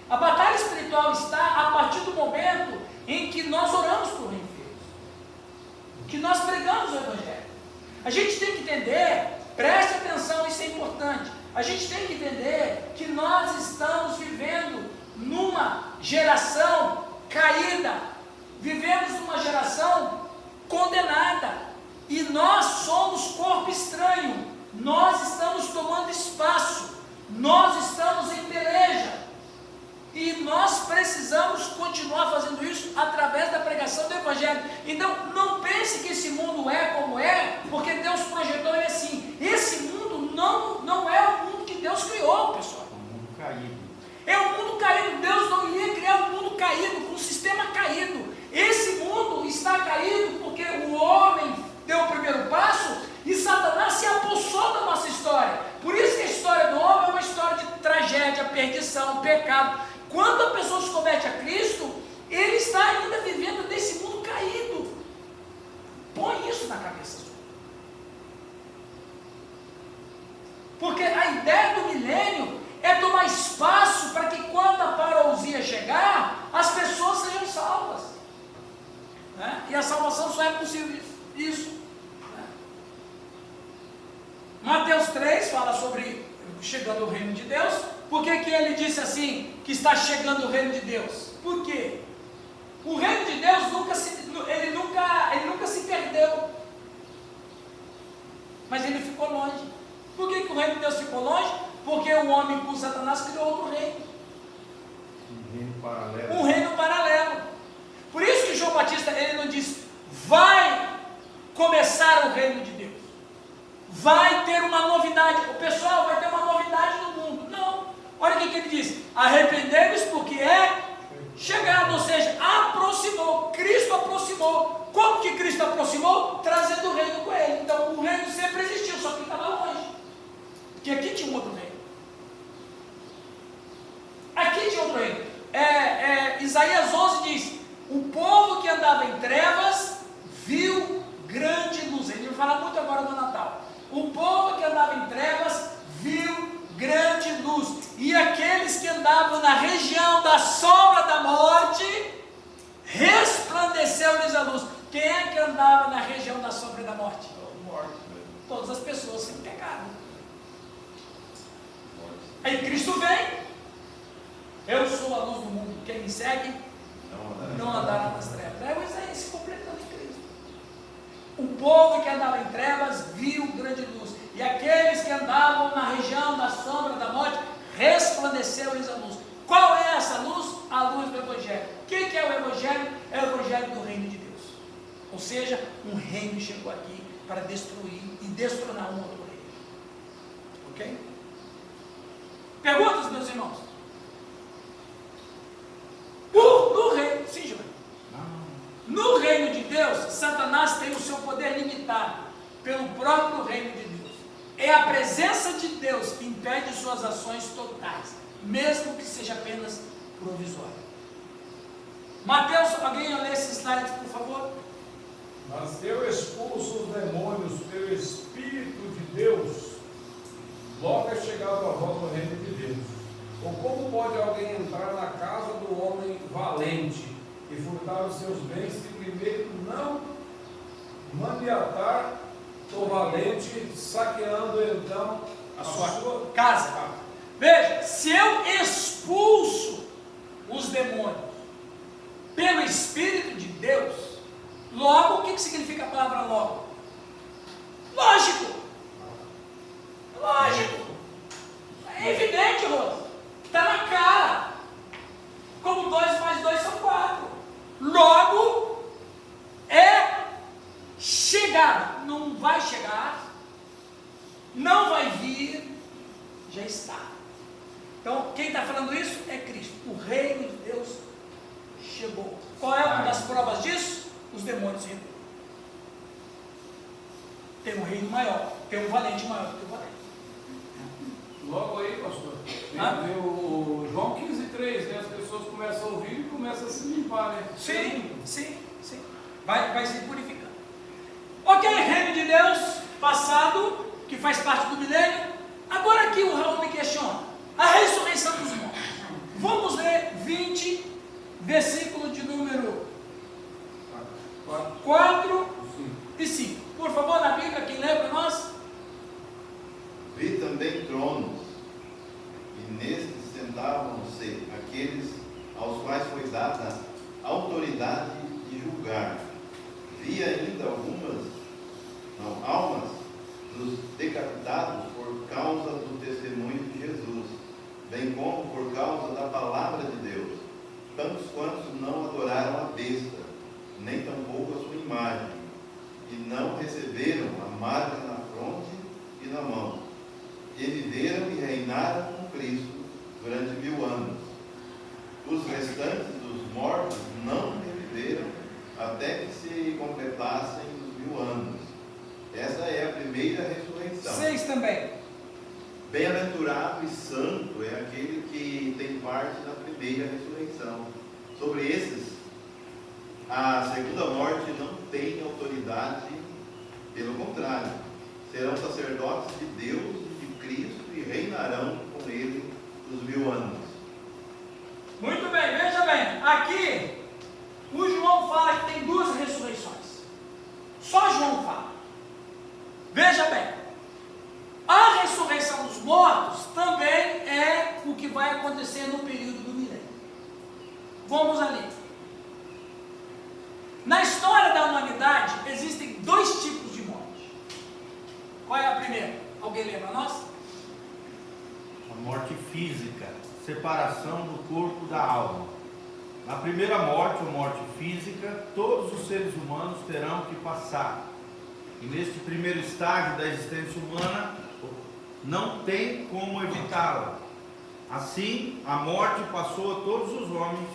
[SPEAKER 1] A batalha espiritual está a partir do momento em que nós oramos por enfermos, que nós pregamos o Evangelho. A gente tem que entender, preste atenção, isso é importante. A gente tem que entender que nós estamos vivendo numa geração caída, vivemos numa geração condenada, e nós somos corpo estranho, nós estamos tomando espaço, nós estamos em peleja, e nós precisamos continuar fazendo isso através da pregação do Evangelho. Então não pense que esse mundo é como é, porque Deus projetou ele assim. Esse mundo não é o mundo que Deus criou, pessoal.
[SPEAKER 7] É um mundo caído.
[SPEAKER 1] É um mundo caído. Deus não ia criar um mundo caído, com um sistema caído. Esse mundo está caído porque o homem deu o primeiro passo e Satanás se apossou da nossa história. Por isso que a história do homem é uma história de tragédia, perdição, pecado. Quando a pessoa se converte a Cristo, ele está ainda vivendo nesse mundo caído. Põe isso na cabeça sua. Porque a ideia do milênio é tomar espaço para que quando a parousia chegar, as pessoas sejam salvas, né? E a salvação só é possível isso, né? Mateus 3 fala sobre chegando o reino de Deus. Por que ele disse assim, que está chegando o reino de Deus? Por quê? O reino de Deus nunca se perdeu, mas ele ficou longe. Por que o reino de Deus ficou longe? Porque o homem com Satanás criou outro reino.
[SPEAKER 7] Um reino paralelo.
[SPEAKER 1] Um reino paralelo. Por isso que João Batista, ele não diz, vai começar o reino de Deus, vai ter uma novidade, o pessoal vai ter uma novidade no mundo. Não. Olha o que ele diz, arrependei-vos porque é chegado, ou seja, aproximou, Cristo aproximou. Como que Cristo aproximou? Trazendo o reino com ele. Então o reino sempre existiu, só que estava longe, porque aqui tinha um outro reino. Aqui tinha outro reino. Isaías 11 diz, o povo que andava em trevas viu grande luz. Ele vai falar muito agora no Natal. O povo que andava em trevas viu grande luz, e aqueles que andavam na região da sombra da morte, resplandeceu-lhes a luz. Quem é que andava na região da sombra da morte? Todas as pessoas sem pecado. Aí Cristo vem, eu sou a luz do mundo, quem me segue não andará nas trevas. É o Isaías se completando em Cristo. O povo que andava em trevas viu grande luz, e aqueles que andavam na região da sombra da morte, resplandeceu-lhes a luz. Qual é essa luz? A luz do Evangelho. O que é o Evangelho? É o Evangelho do reino de Deus. Ou seja, um reino chegou aqui para destruir e destronar um outro reino. Ok? Perguntas, meus irmãos? No reino, sim, Giovanni. No reino de Deus, Satanás tem o seu poder limitado pelo próprio reino de Deus. É a presença de Deus que impede suas ações totais, mesmo que seja apenas provisória. Mateus, alguém lê esse slide, por favor?
[SPEAKER 6] Mas eu expulso os demônios pelo Espírito de Deus, logo é chegado a volta do reino de Deus. Ou como pode alguém entrar na casa do homem valente e furtar os seus bens se primeiro não maniatar o valente, saqueando então
[SPEAKER 1] A sua casa. Veja, se eu expulso os demônios pelo Espírito de Deus, logo, o que significa a palavra logo? Lógico. Lógico. É evidente, Rosa. Está na cara. Como 2 mais 2 são 4. Logo, é chegado. Não vai chegar, não vai vir, já está. Então, quem está falando isso é Cristo. O reino de Deus chegou. Qual é uma das provas disso? Os demônios recuam. Tem um reino maior, tem um valente maior do que o valente.
[SPEAKER 6] Logo aí, pastor, tem o João 15,3, né? As pessoas começam a ouvir e começam a se limpar, né?
[SPEAKER 1] Sim. Vai se purificando. Ok, reino de Deus, passado, que faz parte do milênio. Agora aqui o Raul me questiona. A ressurreição dos mortos. Vamos ler 20, versículo de número 4 e 5. Por favor, na Bíblia, quem lê para nós?
[SPEAKER 2] Vi também tronos, e nestes sentavam-se aqueles aos quais foi dada a autoridade de julgar. Vi ainda almas dos decapitados por causa do testemunho de Jesus, bem como por causa da palavra de Deus, tantos quantos não adoraram a besta, nem tampouco a sua imagem, e não receberam a marca na fronte e na mão. E viveram e reinaram com Cristo durante 1000 anos. Os restantes dos mortos não reviveram até que se completassem os 1000 anos. Essa é a primeira ressurreição.
[SPEAKER 1] 6 também.
[SPEAKER 2] Bem-aventurado e santo é aquele que tem parte na primeira ressurreição. Sobre esses, a segunda morte não tem autoridade, pelo contrário, serão sacerdotes de Deus e de Cristo e reinarão com ele os 1000 anos.
[SPEAKER 1] Muito bem, veja bem, aqui o João fala que tem 2 ressurreições. Só João fala. Veja bem, a ressurreição dos mortos também é o que vai acontecer no período do milênio. Vamos ali. Na história da humanidade existem 2 tipos de morte. Qual é a primeira? Alguém lembra nós?
[SPEAKER 7] A morte física, separação do corpo da alma. Na primeira morte, ou morte física, todos os seres humanos terão que passar. E neste primeiro estágio da existência humana, não tem como evitá-la. Assim, a morte passou a todos os homens,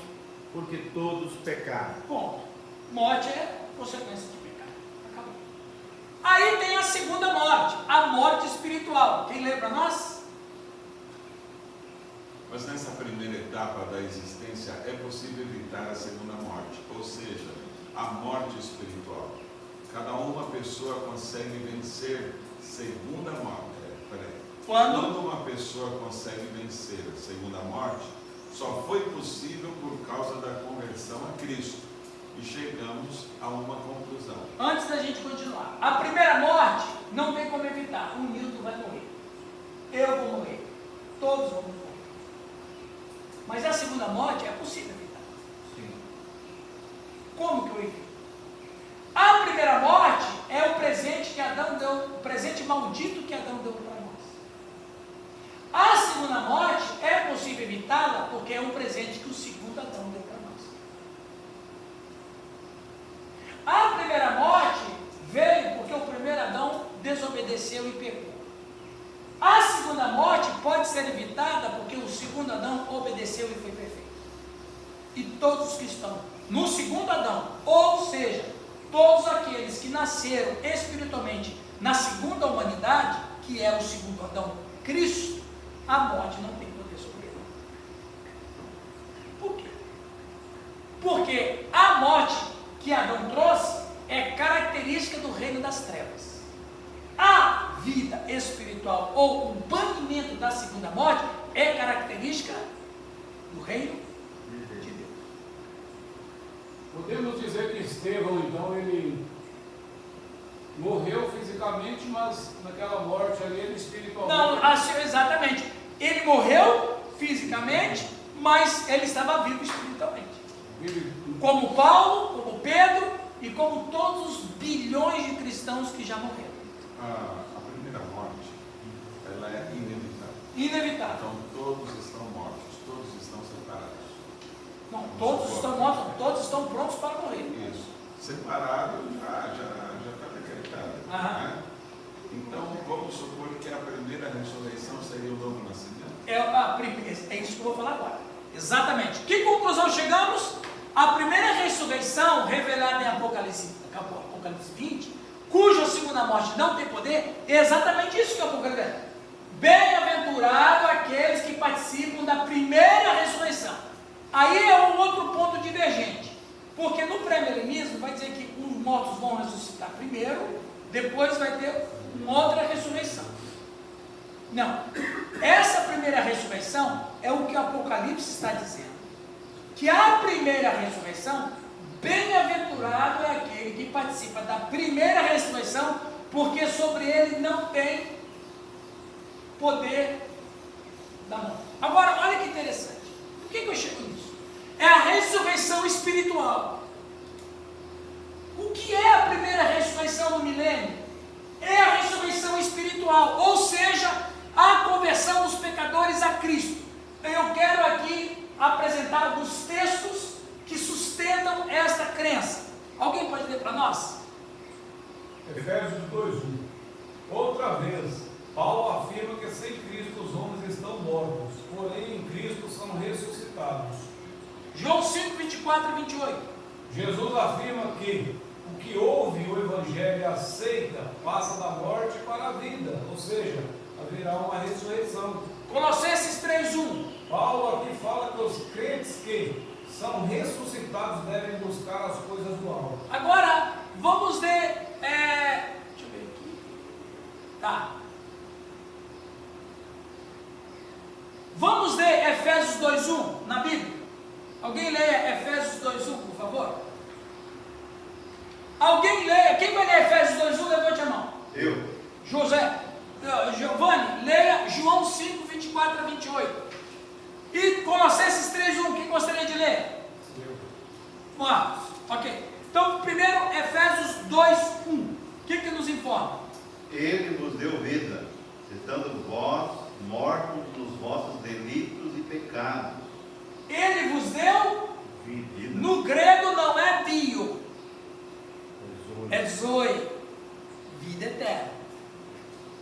[SPEAKER 7] porque todos pecaram.
[SPEAKER 1] Ponto. Morte é consequência de pecado. Acabou. Aí tem a segunda morte, a morte espiritual. Quem lembra nós?
[SPEAKER 5] Mas nessa primeira etapa da existência é possível evitar a segunda morte, ou seja, a morte espiritual. Cada uma pessoa consegue vencer segunda morte. Quando uma pessoa consegue vencer a segunda morte, só foi possível por causa da conversão a Cristo. E chegamos a uma conclusão.
[SPEAKER 1] Antes da gente continuar, a primeira morte não tem como evitar. O Nilton vai morrer, eu vou morrer, todos vão morrer. Mas a segunda morte é possível evitar.
[SPEAKER 7] Sim.
[SPEAKER 1] Como que eu evito? A primeira morte é o presente que Adão deu, o presente maldito que Adão deu para nós. A segunda morte é possível evitá-la porque é um presente que o segundo Adão deu para nós. A primeira morte veio porque o primeiro Adão desobedeceu e pecou. A segunda morte pode ser evitada porque o segundo Adão obedeceu e foi perfeito. E todos os que estão no segundo Adão, ou seja, todos aqueles que nasceram espiritualmente na segunda humanidade, que é o segundo Adão, Cristo, a morte não tem poder sobre ele. Por quê? Porque a morte que Adão trouxe é característica do reino das trevas. A vida espiritual ou o banimento da segunda morte é característica do reino de Deus.
[SPEAKER 6] Podemos dizer que Estevão, então, ele morreu fisicamente, mas naquela morte ali ele espiritualmente.
[SPEAKER 1] Não, assim, exatamente. Ele morreu fisicamente, mas ele estava vivo espiritualmente. Como Paulo, como Pedro e como todos os bilhões de cristãos que já morreram.
[SPEAKER 5] A primeira morte, ela é inevitável.
[SPEAKER 1] Inevitável.
[SPEAKER 5] Então todos estão mortos, todos estão separados.
[SPEAKER 1] Não, todos estão mortos, todos estão prontos para morrer.
[SPEAKER 5] Isso. Separado já está decretado. Né? Então vamos supor que a primeira ressurreição seria o novo nascimento.
[SPEAKER 1] É isso que eu vou falar agora. Exatamente. Que conclusão chegamos? A primeira ressurreição revelada em Apocalipse 20, cuja segunda morte não tem poder, é exatamente isso que o Apocalipse é. Bem-aventurado aqueles que participam da primeira ressurreição. Aí é um outro ponto divergente, porque no pré-milenismo vai dizer que os mortos vão ressuscitar primeiro, depois vai ter uma outra ressurreição. Não, essa primeira ressurreição é o que o Apocalipse está dizendo, que a primeira ressurreição, bem-aventurado é aquele que participa da primeira ressurreição, porque sobre ele não tem poder da morte. Agora, olha que interessante, por que eu chego nisso? É a ressurreição espiritual. O que é a primeira ressurreição no milênio? É a ressurreição espiritual, ou seja, a conversão dos pecadores a Cristo. Eu quero aqui apresentar alguns textos que sustentam esta crença. Alguém pode ler para nós?
[SPEAKER 6] Efésios 2:1. Outra vez, Paulo afirma que sem Cristo os homens estão mortos, porém em Cristo são ressuscitados.
[SPEAKER 1] João 5, 24 e 28.
[SPEAKER 6] Jesus afirma que o que ouve o Evangelho e aceita passa da morte para a vida, ou seja, haverá uma ressurreição.
[SPEAKER 1] Colossenses 3:1.
[SPEAKER 6] Paulo aqui fala que os crentes que são ressuscitados devem buscar as coisas do alto.
[SPEAKER 1] Agora, vamos ler, deixa eu ver aqui, tá, vamos ler Efésios 2:1 na Bíblia. Alguém leia Efésios 2:1, por favor? Alguém leia, quem vai ler Efésios 2:1, levante a mão.
[SPEAKER 2] Eu.
[SPEAKER 1] Giovanni, leia João 5, 24 a 28. E Colossenses 3:1, quem gostaria de ler? Marcos, ok. Então, primeiro, Efésios 2:1. O que nos informa?
[SPEAKER 2] Ele vos deu vida, estando vós mortos nos vossos delitos e pecados.
[SPEAKER 1] Ele vos deu,
[SPEAKER 2] Vida.
[SPEAKER 1] no grego não é bio, é zoe, vida eterna.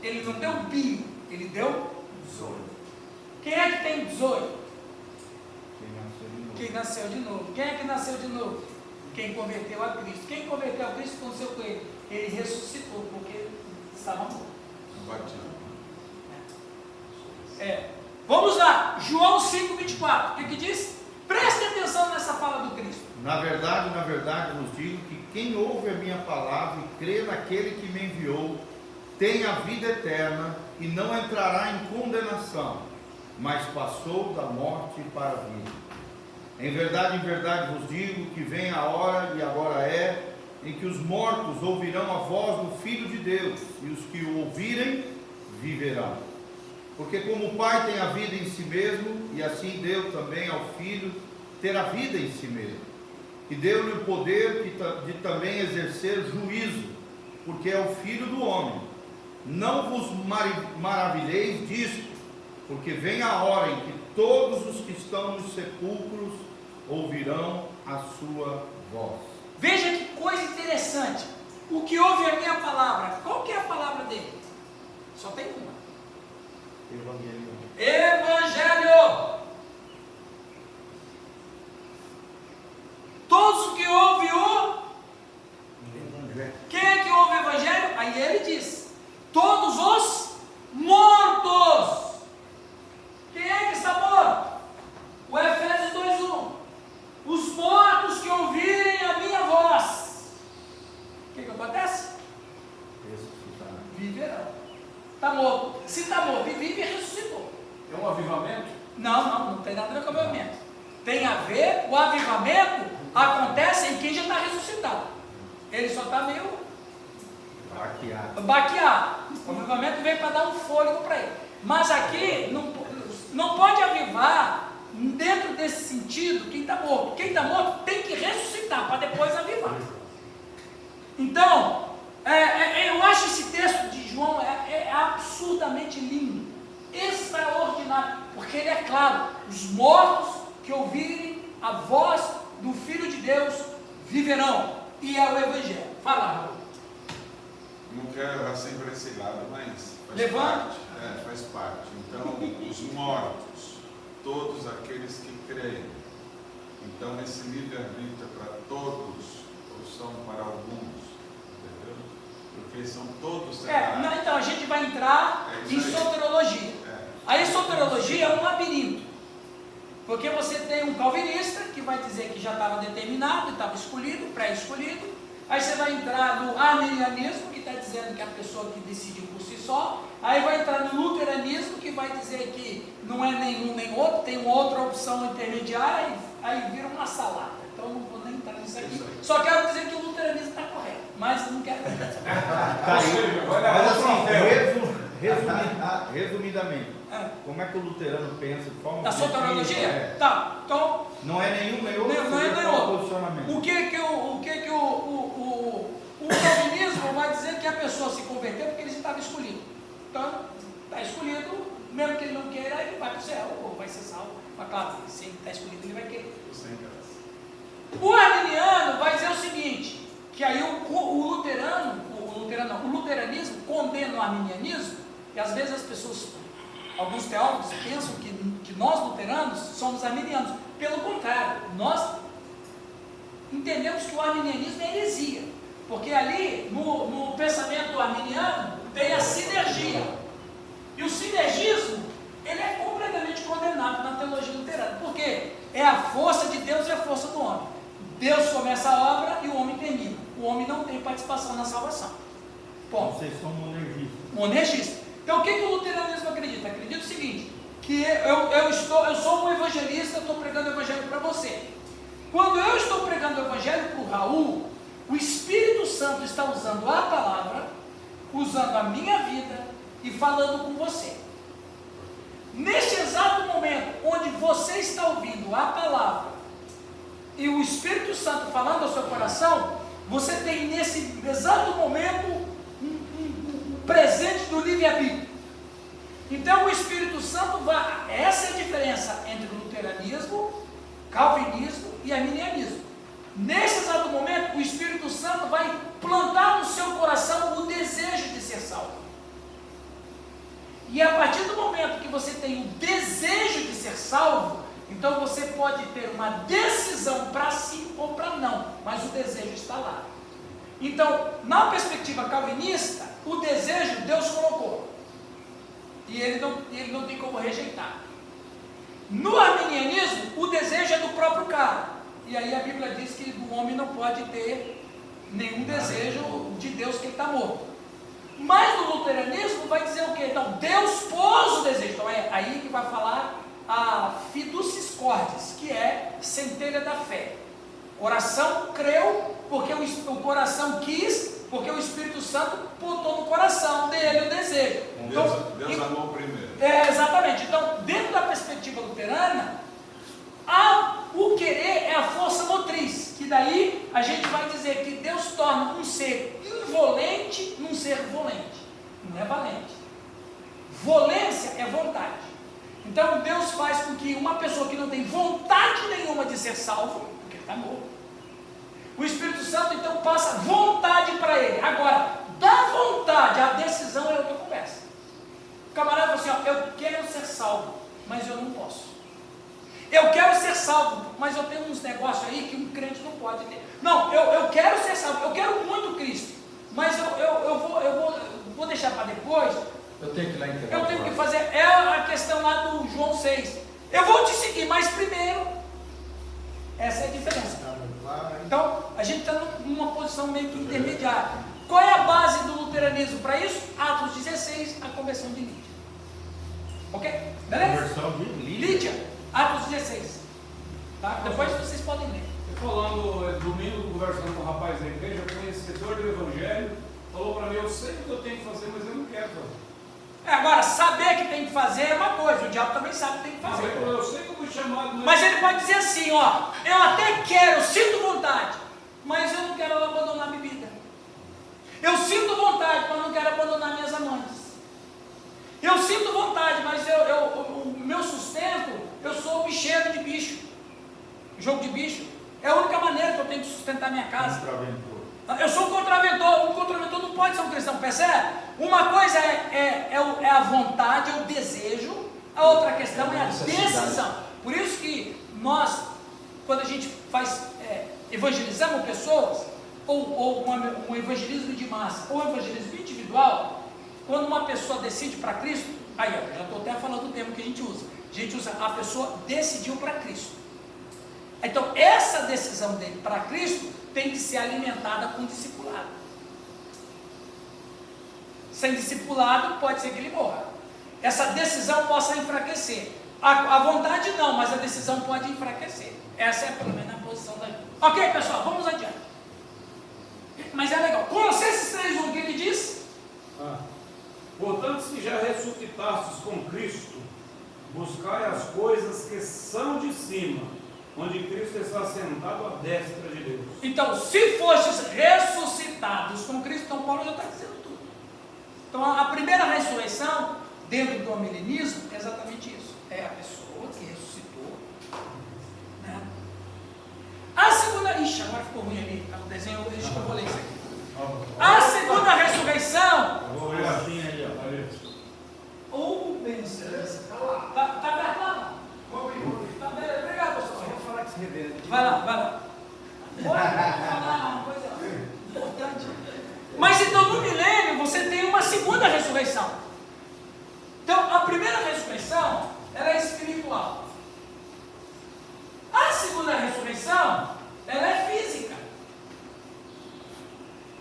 [SPEAKER 1] Ele não deu bio, ele deu zoe. Quem é que tem zoe? Quem nasceu de novo. Quem é que nasceu de novo? Quem converteu a Cristo. Quem converteu a Cristo aconteceu com ele. Ele ressuscitou porque estava morto. Vamos lá, João 5, 24. O que diz? Preste atenção nessa fala do Cristo.
[SPEAKER 7] Na verdade, vos digo que quem ouve a minha palavra e crê naquele que me enviou, tem a vida eterna e não entrará em condenação, mas passou da morte para a vida. Em verdade vos digo que vem a hora, e agora é, em que os mortos ouvirão a voz do Filho de Deus, e os que o ouvirem viverão. Porque como o Pai tem a vida em si mesmo, e assim deu também ao Filho ter a vida em si mesmo, e deu-lhe o poder de também exercer juízo, porque é o Filho do homem. Não vos maravilheis disto, porque vem a hora em que todos os que estão nos sepulcros ouvirão a sua voz.
[SPEAKER 1] Veja que coisa interessante. O que ouve aqui é a palavra. Qual que é a palavra dele? Só tem uma. Evangelho. Todos os que ouvem o... Quem é que ouve o Evangelho? Aí ele diz, todos os mortos. Quem é que está morto? O Efésios 2:1. Os mortos que ouvirem a minha voz. O que acontece? Viverão. Está morto. Se está morto, vive e ressuscitou.
[SPEAKER 6] É um avivamento?
[SPEAKER 1] Não tem nada a ver com o avivamento. Tem a ver, o avivamento acontece em quem já está ressuscitado. Ele só está meio baqueado. O avivamento veio para dar um fôlego para ele. Mas aqui não pode avivar dentro desse sentido quem está morto. Quem está morto tem que ressuscitar para depois avivar. Então, eu acho esse texto de João é absurdamente lindo, extraordinário, porque ele é claro: os mortos que ouvirem a voz do Filho de Deus viverão, e é o Evangelho. Fala, Raul.
[SPEAKER 5] Não quero levar sempre esse lado, mas faz
[SPEAKER 1] Levanta.
[SPEAKER 5] parte. Faz parte. Então, os mortos, todos aqueles que creem. Então, esse livre-arbítrio é para todos, ou são para alguns, entendeu? Porque são todos separados.
[SPEAKER 1] Então a gente vai entrar em soteriologia. A soteriologia é um labirinto, porque você tem um calvinista que vai dizer que já estava determinado, estava escolhido, pré-escolhido. Aí você vai entrar no arminianismo, que está dizendo que é a pessoa que decidiu por si só. Aí vai entrar no luteranismo, que vai dizer que não é nenhum nem outro, tem uma outra opção intermediária, aí vira uma salada. Então eu não vou nem entrar nisso aqui. Só quero dizer que o luteranismo está correto, mas não quero.
[SPEAKER 7] Resumidamente, como é que o luterano pensa de forma
[SPEAKER 1] Da soteriologia? Tá, então...
[SPEAKER 7] Não é nenhum nem outro.
[SPEAKER 1] Não é nem outro.
[SPEAKER 7] Posicionamento.
[SPEAKER 1] O calvinismo vai dizer que a pessoa se converteu porque ele estava escolhido. Então, está escolhido, mesmo que ele não queira, ele vai para o céu, ou vai ser salvo. Mas claro, se ele está escolhido, ele vai querer. O arminiano vai dizer o seguinte, que aí o luteranismo condena o arminianismo, e às vezes as pessoas, alguns teólogos pensam que nós luteranos somos arminianos. Pelo contrário, nós entendemos que o arminianismo é heresia, porque ali no pensamento arminiano tem a sinergia, e o sinergismo ele é completamente condenado na teologia luterana, porque é a força de Deus e a força do homem. Deus começa a obra e o homem termina. O homem não tem participação na salvação. Ponto.
[SPEAKER 7] Vocês são
[SPEAKER 1] monergistas. Então o que o luteranismo acredita? Acredita o seguinte, que eu sou um evangelista, eu estou pregando o evangelho para você. Quando eu estou pregando o evangelho para o Raul, o Espírito Santo está usando a palavra, usando a minha vida e falando com você. Neste exato momento, onde você está ouvindo a palavra e o Espírito Santo falando ao seu coração, você tem nesse exato momento um presente do livre-arbítrio. Então o Espírito Santo vai... Essa é a diferença entre o luteranismo, calvinismo e arminianismo. Nesse exato momento, o Espírito Santo vai plantar no seu coração o desejo de ser salvo. E a partir do momento que você tem o desejo de ser salvo, então você pode ter uma decisão para sim ou para não, mas o desejo está lá. Então, na perspectiva calvinista, o desejo Deus colocou, e ele não tem como rejeitar. No arminianismo, o desejo é do próprio cara, e aí a Bíblia diz que o homem não pode ter nenhum desejo de Deus, que ele está morto. Mas no luteranismo vai dizer o quê? Então, Deus pôs o desejo. Então é aí que vai falar a fiducis cordis, que é centelha da fé. Coração creu, porque o coração quis, porque o Espírito Santo botou no coração dele o desejo. Então,
[SPEAKER 5] Deus amou primeiro.
[SPEAKER 1] Exatamente. Então, dentro da perspectiva luterana, o querer é a força motriz, que daí a gente vai dizer que Deus torna um ser involente num ser volente, não é valente. Volência é vontade. Então Deus faz com que uma pessoa que não tem vontade nenhuma de ser salvo, porque ele está morto, o Espírito Santo então passa vontade para ele. Agora, da vontade, a decisão é outra conversa. O camarada fala assim, ó, eu quero ser salvo, mas eu não posso. Eu quero ser salvo, mas eu tenho uns negócios aí que um crente não pode ter. Não, eu quero ser salvo, eu quero muito Cristo, mas eu vou deixar para depois.
[SPEAKER 8] Eu tenho que ir lá entregar.
[SPEAKER 1] Eu tenho que fazer, é a questão lá do João 6. Eu vou te seguir, mas primeiro, essa é a diferença. Então, a gente está numa posição meio que intermediária. Qual é a base do luteranismo para isso? Atos 16, a conversão de Lídia. Ok? Beleza?
[SPEAKER 7] Conversão de
[SPEAKER 1] Lídia, Atos 16. Tá? Depois vocês podem ler.
[SPEAKER 6] Eu falando domingo, conversando com um rapaz da igreja, conhecedor do Evangelho, falou para mim, eu sei o que eu tenho que fazer, mas eu não quero fazer.
[SPEAKER 1] Agora, saber que tem que fazer é uma coisa, o diabo também sabe que tem que fazer.
[SPEAKER 6] Eu sei que eu fui chamado...
[SPEAKER 1] Mas ele pode dizer assim, ó, eu até quero, eu sinto vontade, mas eu não quero abandonar a bebida. Eu sinto vontade, mas não quero abandonar minhas amantes. Eu sinto vontade, mas o meu sustento, eu sou bicheiro de bicho. Jogo de bicho. É a única maneira que eu tenho de sustentar minha casa. Eu sou um contraventor não pode ser um cristão, percebe? Uma coisa é a vontade, é o desejo, a outra questão é a decisão. Por isso que nós, quando a gente evangelizamos pessoas, ou um evangelismo de massa, ou um evangelismo individual, quando uma pessoa decide para Cristo, aí ó, já estou até falando do termo que a gente usa a pessoa decidiu para Cristo. Então essa decisão dele para Cristo tem que ser alimentada com discipulado. Sem discipulado, pode ser que ele morra. Essa decisão possa enfraquecer. A vontade não, mas a decisão pode enfraquecer. Essa é pelo menos a posição da gente. Ok, pessoal, vamos adiante. Mas é legal. Colossenses 3:1, o que ele diz?
[SPEAKER 6] Portanto, se já ressuscitastes com Cristo, buscai as coisas que são de cima, onde Cristo está sentado à destra de Deus.
[SPEAKER 1] Então, se fostes ressuscitados com Cristo, então Paulo já está dizendo tudo. Então, a primeira ressurreição, dentro do milenismo, é exatamente isso. É a pessoa que ressuscitou. Né? A segunda... Ixi, agora ficou ruim ali. O desenho, deixa que eu vou ler isso aqui. A segunda ressurreição...
[SPEAKER 7] Eu vou olhar assim aí, ó.
[SPEAKER 1] Tá aberto lá? Tá aberto. Obrigado, pastor.
[SPEAKER 8] Eu vou falar que se revela.
[SPEAKER 1] Vai lá. Pode falar uma coisa importante. Mas então no milênio você tem uma segunda ressurreição. Então a primeira ressurreição ela é espiritual. A segunda ressurreição ela é física.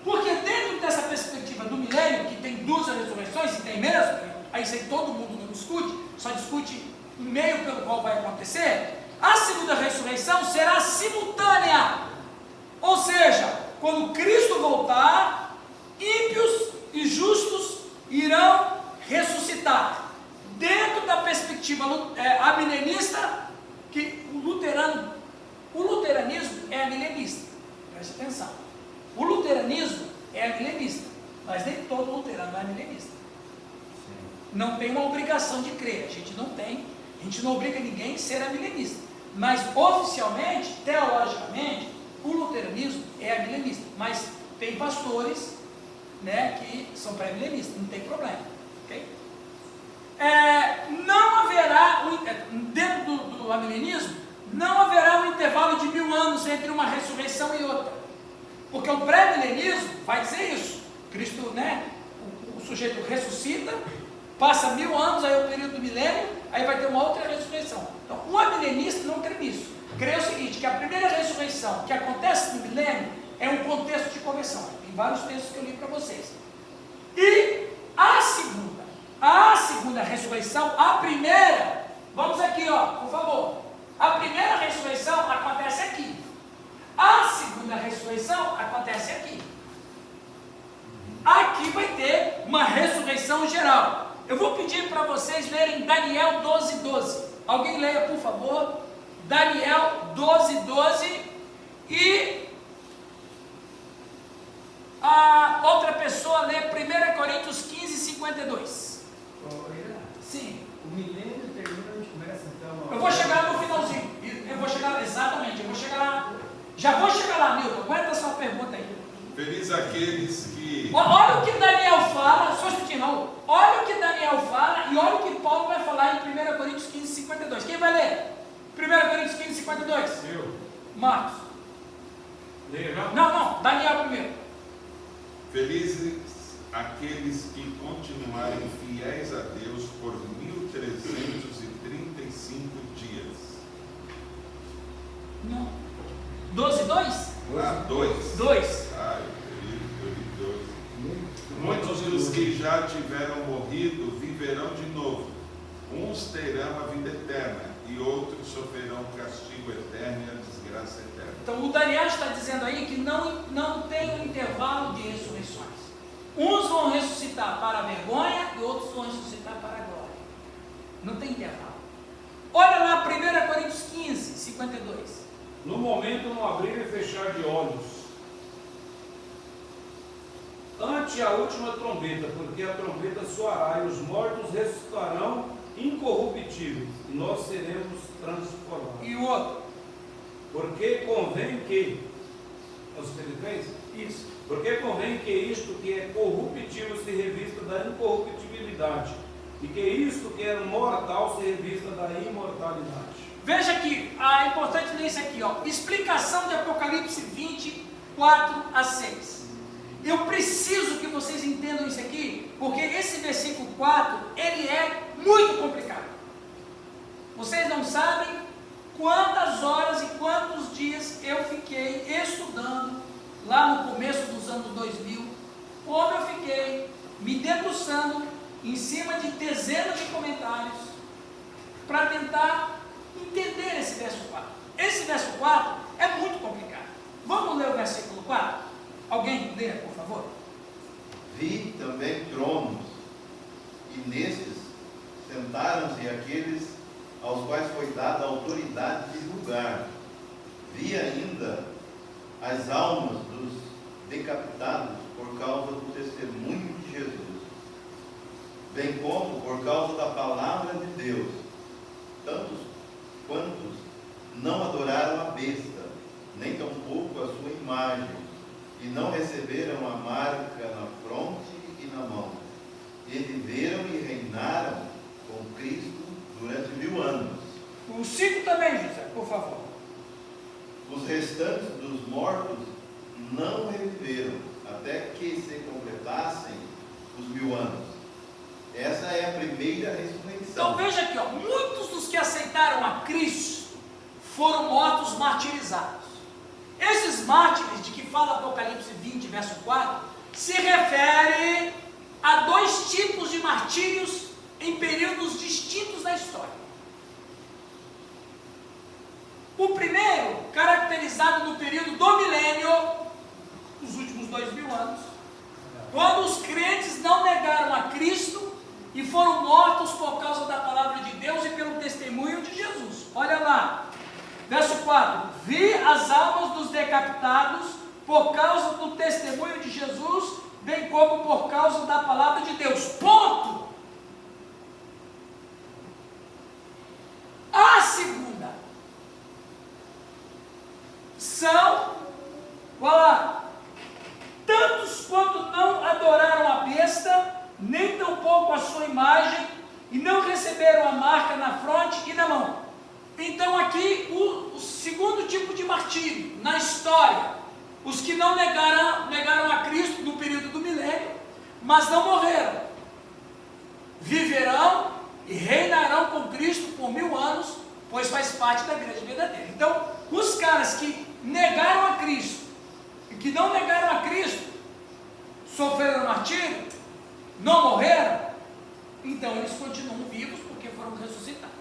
[SPEAKER 1] Porque dentro dessa perspectiva do milênio, que tem duas ressurreições, e tem mesmo, aí isso todo mundo não discute, só discute o meio pelo qual vai acontecer, a segunda ressurreição será simultânea. Ou seja, quando Cristo voltar, ímpios e justos irão ressuscitar. Dentro da perspectiva amilenista, que o luteranismo é amilenista. Preste atenção. O luteranismo é amilenista, mas nem todo luterano é amilenista. Não tem uma obrigação de crer, a gente não obriga ninguém a ser amilenista. Mas oficialmente, teologicamente, o luteranismo é amilenista. Mas tem pastores, né, que são pré-milenistas, não tem problema. Okay? Não haverá, dentro do amilenismo, não haverá um intervalo de 1000 anos entre uma ressurreição e outra. Porque o pré-milenismo vai dizer isso. Cristo, né, o sujeito ressuscita, passa 1000 anos, aí é o período do milênio, aí vai ter uma outra ressurreição. Então, o amilenista não crê nisso. Crê o seguinte, que a primeira ressurreição que acontece no milênio é um contexto de conversão. Tem vários textos que eu li para vocês. E segunda ressurreição, a primeira, vamos aqui, ó, por favor. A primeira ressurreição acontece aqui. A segunda ressurreição acontece aqui. Aqui vai ter uma ressurreição geral. Eu vou pedir para vocês lerem Daniel 12:12. Alguém leia, por favor. Daniel 12:12. E a outra pessoa lê 1 Coríntios 15:52. Sim.
[SPEAKER 4] O milênio termina onde começa, então.
[SPEAKER 1] Eu vou chegar lá no finalzinho. Eu vou chegar, exatamente, eu vou chegar lá. Já vou chegar lá, Milton. Aguenta a sua pergunta aí.
[SPEAKER 5] Feliz aqueles que.
[SPEAKER 1] Olha o que Daniel fala, só um instantinho, não. Olha o que Daniel fala e olha o que Paulo vai falar em 1 Coríntios 15:52. Quem vai ler? 1 Coríntios 15:52.
[SPEAKER 6] Eu.
[SPEAKER 1] Marcos.
[SPEAKER 6] Leia, não?
[SPEAKER 1] Não, Daniel primeiro.
[SPEAKER 5] Felizes aqueles que continuarem fiéis a Deus por 1335 dias.
[SPEAKER 1] Não. 12:2?
[SPEAKER 5] Ah, 2.
[SPEAKER 1] 2.
[SPEAKER 5] Ah, eu li 2. Muitos dos que já tiveram morrido viverão de novo. Uns terão a vida eterna e outros sofrerão castigo eterno e a desgraça eterna.
[SPEAKER 1] Então o Daniel está dizendo aí que não tem um intervalo de ressurreições. Uns vão ressuscitar para a vergonha e outros vão ressuscitar para a glória. Não tem intervalo. Olha lá 1 Coríntios 15:52.
[SPEAKER 6] No momento não abrir e fechar de olhos, ante a última trombeta, porque a trombeta soará e os mortos ressuscitarão incorruptíveis, e nós seremos transformados.
[SPEAKER 1] E o outro?
[SPEAKER 6] Porque convém que, os filipenses,
[SPEAKER 1] Isso.
[SPEAKER 6] porque convém que isto que é corruptível se revista da incorruptibilidade, e que isto que é mortal se revista da imortalidade.
[SPEAKER 1] Veja aqui, é importante ler isso aqui, ó. Explicação de Apocalipse 20:4-6. Eu preciso que vocês entendam isso aqui, porque esse versículo 4, ele é muito complicado. Vocês não sabem quantas horas e quantos dias eu fiquei estudando lá no começo dos anos 2000, como eu fiquei me debruçando em cima de dezenas de comentários para tentar entender esse verso 4. Esse verso 4 é muito complicado. Vamos ler o versículo 4? Alguém lê, por favor?
[SPEAKER 2] Vi também tronos, e nestes sentaram-se aqueles aos quais foi dada a autoridade de julgar. Vi ainda as almas dos decapitados por causa do testemunho de Jesus, bem como por causa da palavra de Deus, tantos quantos não adoraram a besta, nem tampouco a sua imagem, e não receberam a marca na fronte e na mão, e viveram e reinaram com Cristo durante 1000 anos.
[SPEAKER 1] O 5 também, José, por favor.
[SPEAKER 2] Os restantes dos mortos não reviveram, até que se completassem os 1000 anos. Essa é a primeira ressurreição.
[SPEAKER 1] Então veja aqui, ó, muitos dos que aceitaram a Cristo foram mortos martirizados. Esses mártires de que fala Apocalipse 20, verso 4, se refere a 2 tipos de martírios em períodos distintos da história. O primeiro, caracterizado no período do milênio, os últimos 2000 anos, quando os crentes não negaram a Cristo e foram mortos por causa da palavra de Deus e pelo testemunho de Jesus. Olha lá, verso 4: vi as almas dos decapitados por causa do testemunho de Jesus, bem como por causa da palavra de Deus. Ponto. A segunda são, olha lá, tantos quanto não adoraram a besta, nem tampouco a sua imagem, e não receberam a marca na fronte e na mão. Então aqui o segundo tipo de martírio na história, os que não negaram a Cristo no período do milênio, mas não morreram, viverão e reinarão com Cristo por 1000 anos, pois faz parte da igreja verdadeira. Então os caras que negaram a Cristo e que não negaram a Cristo sofreram martírio, não morreram, então eles continuam vivos porque foram ressuscitados.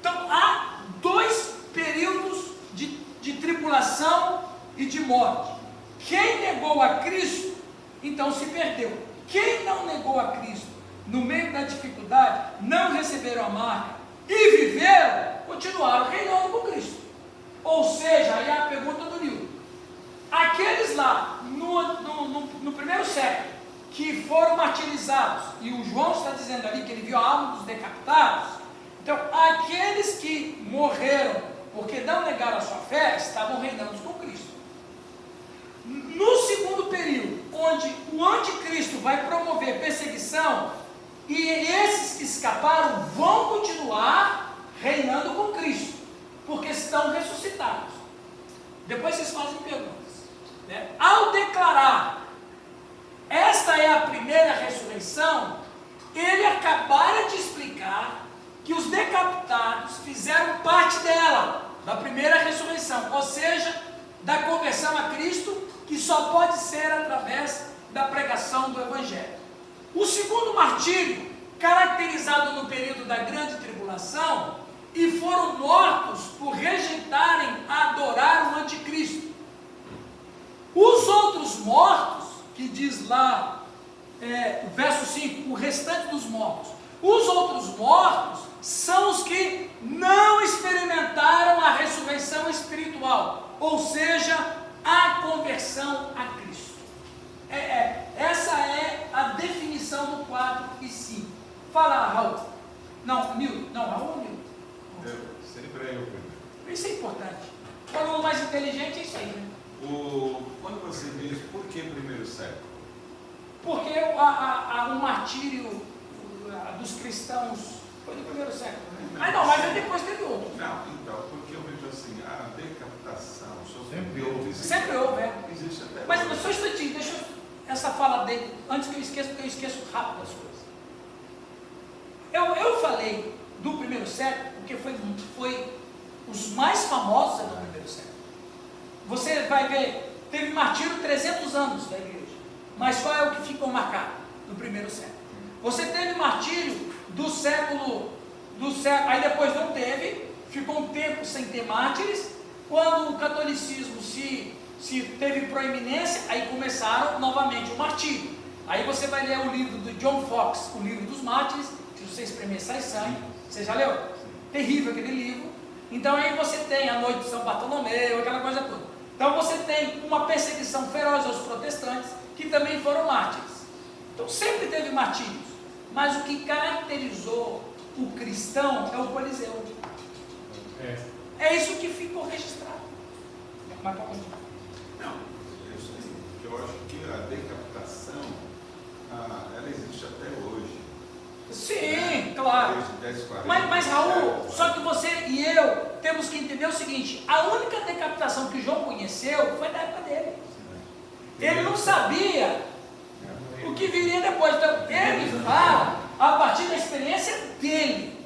[SPEAKER 1] Então há dois períodos de tribulação e de morte. Quem negou a Cristo, então se perdeu. Quem não negou a Cristo, no meio da dificuldade, não receberam a marca e viveram, continuaram reinando com Cristo. Ou seja, aí é a pergunta do Nilton. Aqueles lá, no primeiro século, que foram martirizados, e o João está dizendo ali que ele viu a alma dos decapitados, então aqueles que morreram porque não negaram a sua fé, estavam reinando com Cristo. No segundo período, onde o anticristo vai promover perseguição, e esses que escaparam vão continuar reinando com Cristo, porque estão ressuscitados. Depois vocês fazem perguntas, né? Ao declarar, esta é a primeira ressurreição, ele acabara de explicar que os decapitados fizeram parte dela, da primeira ressurreição, ou seja, da conversão a Cristo, que só pode ser através da pregação do Evangelho. O segundo martírio, caracterizado no período da grande tribulação, e foram mortos por rejeitarem adorar o anticristo. Os outros mortos, que diz lá, o verso 5, o restante dos mortos, os outros mortos são os que não experimentaram a ressurreição espiritual, ou seja, a conversão a Cristo. Essa é a definição do 4 e 5. Fala, Raul. Não, Nilton. Não, Raul ou Nilton?
[SPEAKER 5] Sempre eu primeiro.
[SPEAKER 1] Isso é importante. Falou mais inteligente, é isso aí, né?
[SPEAKER 5] Quando você diz por que primeiro século?
[SPEAKER 1] Porque o martírio dos cristãos foi no primeiro século, né? Não, mas depois teve outro.
[SPEAKER 5] Não, então, porque eu vejo assim, a decapitação,
[SPEAKER 7] Sempre houve.
[SPEAKER 1] Sempre houve,
[SPEAKER 5] existe até
[SPEAKER 1] Mas
[SPEAKER 5] hoje.
[SPEAKER 1] só um instantinho, deixa essa fala dele, antes que eu esqueça, porque eu esqueço rápido as coisas. Eu falei do primeiro século, porque foi os mais famosos do primeiro século. Você vai ver, teve martírio 300 anos da igreja, mas qual é o que ficou marcado no primeiro século? Você teve martírio do século, aí depois não teve, ficou um tempo sem ter mártires. Quando o catolicismo se teve proeminência, aí começaram novamente o martírio. Aí você vai ler o livro do John Fox, o livro dos mártires, se você espremer sai sangue. Você já leu? Terrível aquele livro. Então aí você tem a noite de São Bartolomeu, aquela coisa toda. Então você tem uma perseguição feroz aos protestantes, que também foram mártires. Então sempre teve martírios, mas o que caracterizou o cristão é o Coliseu. É isso que ficou registrado. Mas pode continuar.
[SPEAKER 5] Não, eu acho que a decapitação, ela existe até hoje.
[SPEAKER 1] Sim, claro.
[SPEAKER 5] Desde 10, 40,
[SPEAKER 1] Mas Raul, só que você e eu temos que entender o seguinte: a única decapitação que João conheceu foi da época dele. Ele não sabia o que viria depois. Então, ele fala a partir da experiência dele.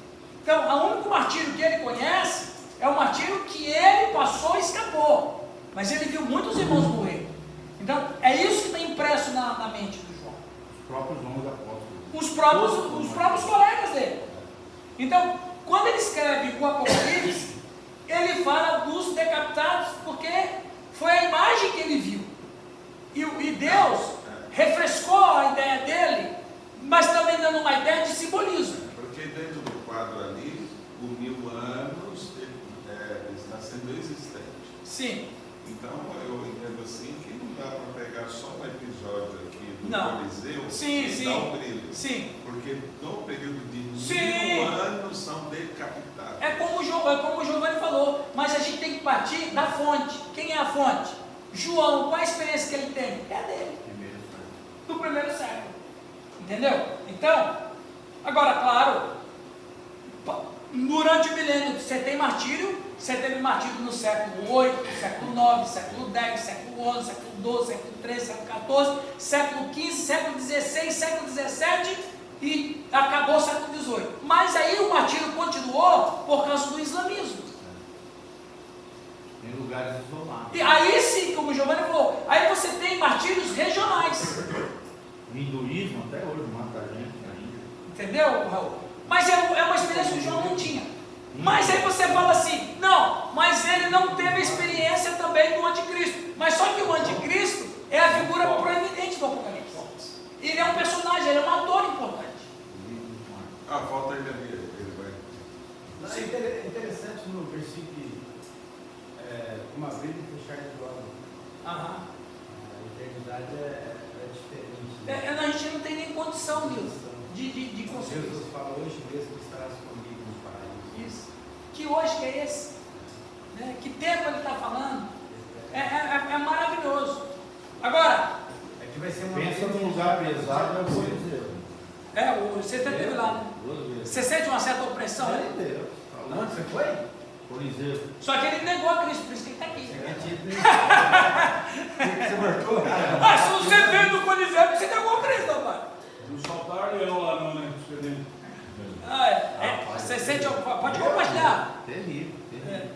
[SPEAKER 1] Então, o único martírio que ele conhece é o martírio que ele passou e escapou. Mas ele viu muitos irmãos morrer. Então, é isso que está impresso na mente do João.
[SPEAKER 7] Os próprios homens apóstolos.
[SPEAKER 1] Os próprios colegas dele. Então, quando ele escreve o Apocalipse, ele fala dos decapitados, porque foi a imagem que ele viu. E Deus refrescou a ideia dele, mas também dando uma ideia de simbolismo.
[SPEAKER 5] Porque dentro do quadro ali, o 1000 anos está sendo existente.
[SPEAKER 1] Sim.
[SPEAKER 5] Então, eu entendo assim que não dá para pegar só um episódio aqui do
[SPEAKER 1] Não.
[SPEAKER 5] Coliseu
[SPEAKER 1] Sim,
[SPEAKER 5] e dar um brilho.
[SPEAKER 1] Sim.
[SPEAKER 5] Porque no período de 1000
[SPEAKER 1] Sim.
[SPEAKER 5] anos são decapitados.
[SPEAKER 1] É como o Giovanni falou, mas a gente tem que partir da fonte. Quem é a fonte? João, qual a experiência que ele tem? É a dele. Do primeiro século. Entendeu? Então, agora, claro, durante o milênio você tem martírio, você teve martírio no século 8, século 9, século 10, século 11, século 12, século 13, século 14, século 15, século 16, século 17 e acabou o século 18. Mas aí o martírio continuou por causa do islamismo.
[SPEAKER 7] Em lugares isolados.
[SPEAKER 1] E aí sim, como o Giovanni falou, aí você tem martírios regionais.
[SPEAKER 7] O hinduísmo até hoje mata a gente ainda.
[SPEAKER 1] Entendeu, Raul? Mas é uma experiência que o João não tinha. Mas aí você fala assim, não, mas ele não teve a experiência também do anticristo. Mas só que o anticristo é a figura proeminente do Apocalipse. Ele é um personagem, ele é um ator importante.
[SPEAKER 5] Falta ele ali, ele vai.
[SPEAKER 4] Não, é interessante no versículo como abrir e fechar de glória.
[SPEAKER 1] Aham.
[SPEAKER 4] A eternidade é diferente.
[SPEAKER 1] A gente não tem nem condição disso, de conseguir.
[SPEAKER 4] Jesus falou hoje mesmo que estarás comigo no paraíso.
[SPEAKER 1] Isso. Que hoje que é esse? Né? Que tempo ele está falando? É maravilhoso. Agora,
[SPEAKER 4] É que vai ser uma
[SPEAKER 7] Pensa num lugar pesado, é o Coliseu.
[SPEAKER 1] você esteve lá, né? Você sente uma certa opressão, né?
[SPEAKER 7] Deus.
[SPEAKER 4] Onde você foi?
[SPEAKER 7] Coliseu.
[SPEAKER 1] Só que ele negou a Cristo, por isso que ele está aqui.
[SPEAKER 4] Você marcou?
[SPEAKER 1] Se você veio do Coliseu, você negou a Cristo, rapaz.
[SPEAKER 6] Não soltaram leão lá não, né?
[SPEAKER 1] Você sente, pode compartilhar.
[SPEAKER 7] Terrível, terrível.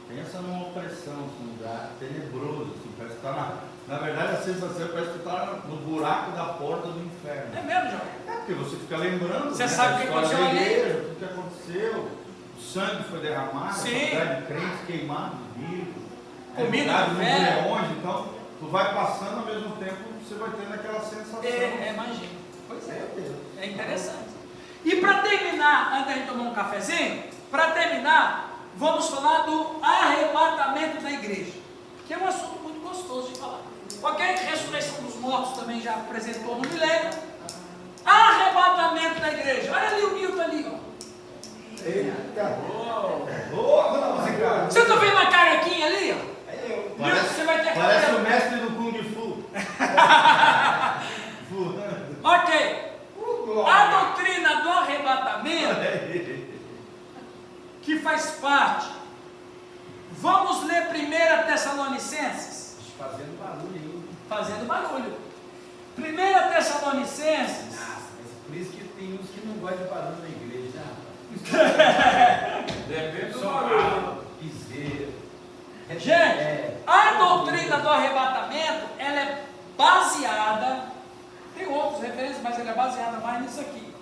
[SPEAKER 7] Pensa numa opressão, num lugar tenebroso, assim, parece que está na verdade a sensação parece que está no buraco da porta do inferno.
[SPEAKER 1] É mesmo, João?
[SPEAKER 7] Porque você fica lembrando,
[SPEAKER 1] Você sabe o que
[SPEAKER 7] da história
[SPEAKER 1] aconteceu
[SPEAKER 7] da
[SPEAKER 1] ali?
[SPEAKER 7] igreja, tudo que aconteceu, o sangue foi derramado, a
[SPEAKER 1] Sim.
[SPEAKER 7] quantidade de crentes queimados, vivos,
[SPEAKER 1] Comida
[SPEAKER 7] jogado
[SPEAKER 1] de
[SPEAKER 7] nos
[SPEAKER 1] fé.
[SPEAKER 7] leões, então tu vai passando ao mesmo tempo, você vai tendo aquela sensação.
[SPEAKER 1] Imagina. Pois é interessante. E para terminar, antes de tomar um cafezinho, para terminar, vamos falar do arrebatamento da igreja, que é um assunto muito gostoso de falar. Ok? Ressurreição dos mortos também já apresentou no milênio. Arrebatamento da igreja. Olha ali o Milton ali, ó.
[SPEAKER 3] Eita!
[SPEAKER 1] Você está vendo a carequinha ali, ó? Milton, você vai ter
[SPEAKER 7] Parece o
[SPEAKER 1] cabelo.
[SPEAKER 7] mestre do Kung Fu.
[SPEAKER 1] Ok. A doutrina do arrebatamento, que faz parte. Vamos ler 1 Tessalonicenses.
[SPEAKER 4] Fazendo barulho aí.
[SPEAKER 1] Fazendo barulho. 1 Tessalonicenses.
[SPEAKER 4] Nossa, mas por isso que tem uns que não gostam de barulho na igreja, né?
[SPEAKER 6] Depende do
[SPEAKER 4] Só
[SPEAKER 6] barulho.
[SPEAKER 4] piseiro.
[SPEAKER 1] Gente, a doutrina do arrebatamento, ela é baseada, tem outros referências, mas ela é baseada mais nisso aqui.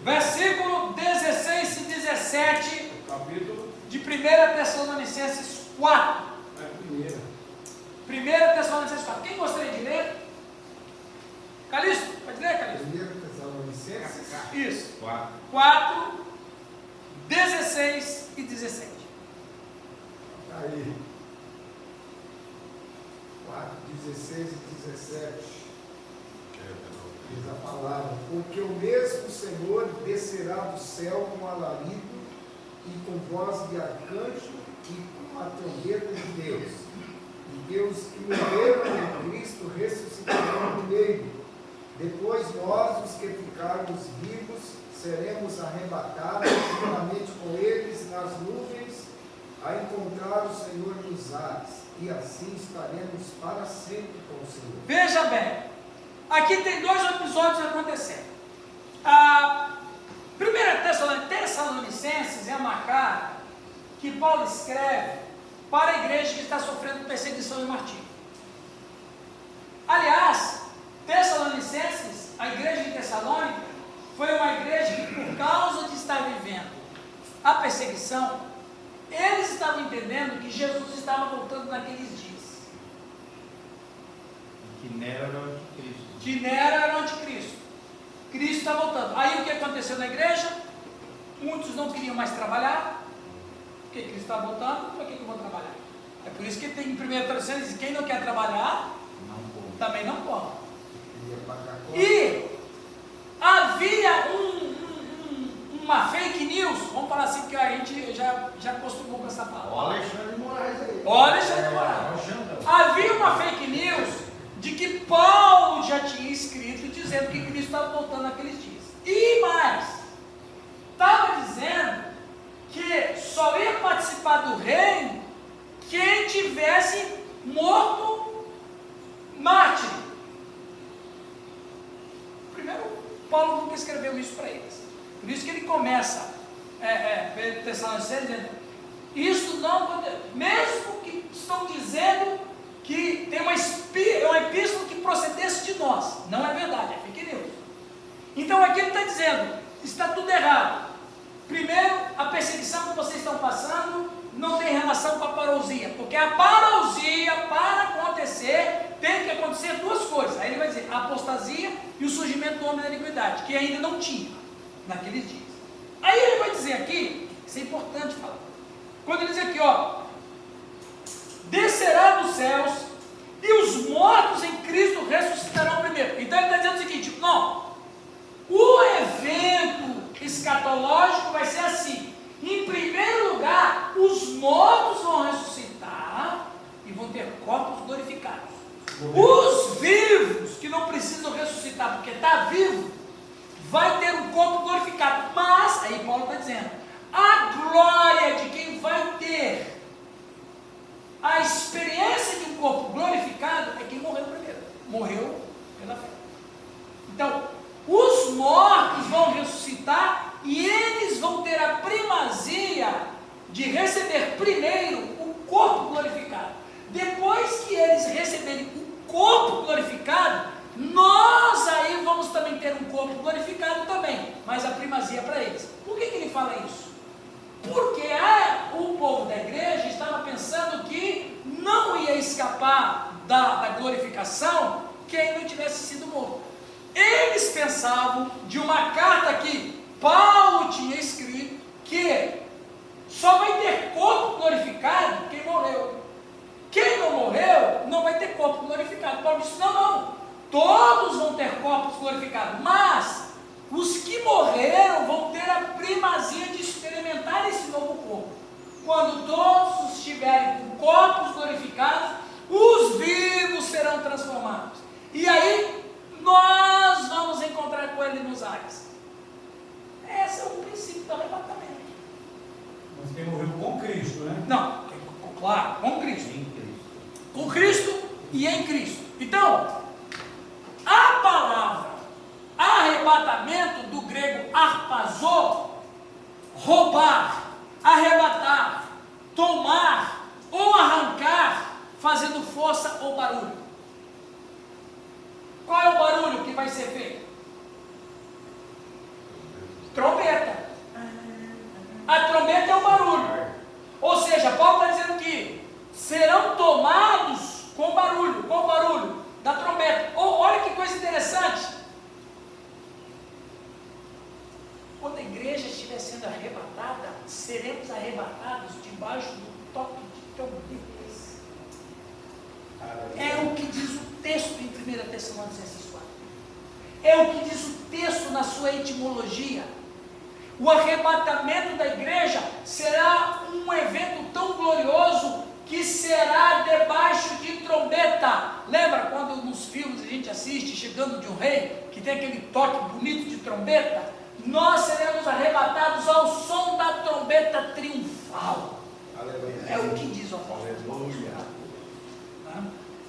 [SPEAKER 1] Versículo 16 e 17
[SPEAKER 6] Capítulo
[SPEAKER 1] de 1 Tessalonicenses 4.
[SPEAKER 6] é primeira.
[SPEAKER 1] 1 Tessalonicenses 4. Quem gostaria de ler? Calixto, pode ler, Calixto?
[SPEAKER 3] 1 Tessalonicenses
[SPEAKER 1] Isso.
[SPEAKER 7] 4.
[SPEAKER 1] 4, 16 e 17.
[SPEAKER 3] Aí. 4, 16 e 17. Diz a palavra: porque o mesmo Senhor descerá do céu com alarido e com voz de arcanjo e com a trombeta de Deus. E Deus que morreram em Cristo ressuscitarão primeiro. Depois nós, os que ficarmos vivos, seremos arrebatados juntamente com eles nas nuvens, a encontrar o Senhor nos ares, e assim estaremos para sempre com o Senhor.
[SPEAKER 1] Veja bem, aqui tem dois episódios acontecendo. A 1 Tessalonicenses é uma carta que Paulo escreve para a igreja que está sofrendo perseguição e martírio. Aliás, Tessalonicenses, a igreja de Tessalônica, foi uma igreja que, por causa de estar vivendo a perseguição, eles estavam entendendo que Jesus estava voltando naqueles dias.
[SPEAKER 7] Que Nero era o anticristo.
[SPEAKER 1] Que Nero era o anticristo. Cristo está voltando. Aí o que aconteceu na igreja? Muitos não queriam mais trabalhar, porque Cristo está voltando, para que eu vou trabalhar? É por isso que tem em 1 Tessalonicenses, quem não quer trabalhar, também não pode. E havia uma fake news, vamos falar assim, porque a gente já acostumou com essa palavra.
[SPEAKER 7] Olha Alexandre de Moraes aí.
[SPEAKER 1] Olha Alexandre de Moraes. Havia uma fake news de que Paulo já tinha escrito dizendo que Cristo estava voltando naqueles dias. E mais, estava dizendo que só ia participar do reino quem tivesse morto mártir. Primeiro, Paulo nunca escreveu isso para eles. Por isso que ele começa, Tessalonicenses, dizendo, isso não aconteceu. Mesmo que estão dizendo que tem uma epístola que procedesse de nós. Não é verdade, é fake news. Então aqui ele está dizendo, está tudo errado. Primeiro, a perseguição que vocês estão passando não tem relação com a parousia, porque a parousia, para acontecer, tem que acontecer duas coisas. Aí ele vai dizer, a apostasia e o surgimento do homem da iniquidade, que ainda não tinha naqueles dias. Aí ele vai dizer aqui, isso é importante falar, quando ele diz aqui, ó, descerá dos céus e os mortos em Cristo ressuscitarão primeiro. Então ele está dizendo o seguinte, não, o evento escatológico vai ser assim. Em primeiro lugar, os mortos vão ressuscitar e vão ter corpos glorificados. Os vivos, que não precisam ressuscitar porque está vivo, vai ter um corpo glorificado. Mas, aí Paulo está dizendo, a glória de quem vai ter a experiência de um corpo glorificado é quem morreu primeiro. Morreu pela fé. Então, os mortos vão ressuscitar e eles vão ter a primazia de receber primeiro o corpo glorificado. Depois que eles receberem o corpo glorificado, nós aí vamos também ter um corpo glorificado também, mas a primazia para eles. Por que ele fala isso? Porque o povo da igreja estava pensando que não ia escapar da glorificação quem não tivesse sido morto. Eles pensavam de uma carta que Paulo tinha escrito que só vai ter corpo glorificado quem morreu. Quem não morreu não vai ter corpo glorificado. Paulo disse, não, todos vão ter corpos glorificados, mas os que morreram vão ter a primazia de experimentar esse novo corpo. Quando todos estiverem com corpos glorificados, os vivos serão transformados. E aí, nós vamos encontrar com ele nos ares. Esse é o princípio do arrebatamento.
[SPEAKER 6] Mas quem morreu com Cristo, né?
[SPEAKER 1] Não, claro, com Cristo.
[SPEAKER 7] Em Cristo.
[SPEAKER 1] Com Cristo e em Cristo. Então, a palavra arrebatamento, do grego arpazô, roubar, arrebatar, tomar ou arrancar, fazendo força ou barulho. Qual é o barulho que vai ser feito? Trombeta. A trombeta é o barulho. Ou seja, Paulo está dizendo que serão tomados com barulho. Qual barulho? Da trombeta. Olha que coisa interessante. Quando a igreja estiver sendo arrebatada, seremos arrebatados debaixo do toque de trombetas. É o que diz o texto em 1 Tessalonicenses 4. É o que diz o texto na sua etimologia. O arrebatamento da igreja será um evento tão glorioso que será debaixo de trombeta. Lembra quando nos filmes a gente assiste Chegando de um Rei, que tem aquele toque bonito de trombeta? Nós seremos arrebatados ao som da trombeta triunfal.
[SPEAKER 3] Aleluia.
[SPEAKER 1] É o que diz o apóstolo Paulo.
[SPEAKER 3] Aleluia.
[SPEAKER 1] Tá?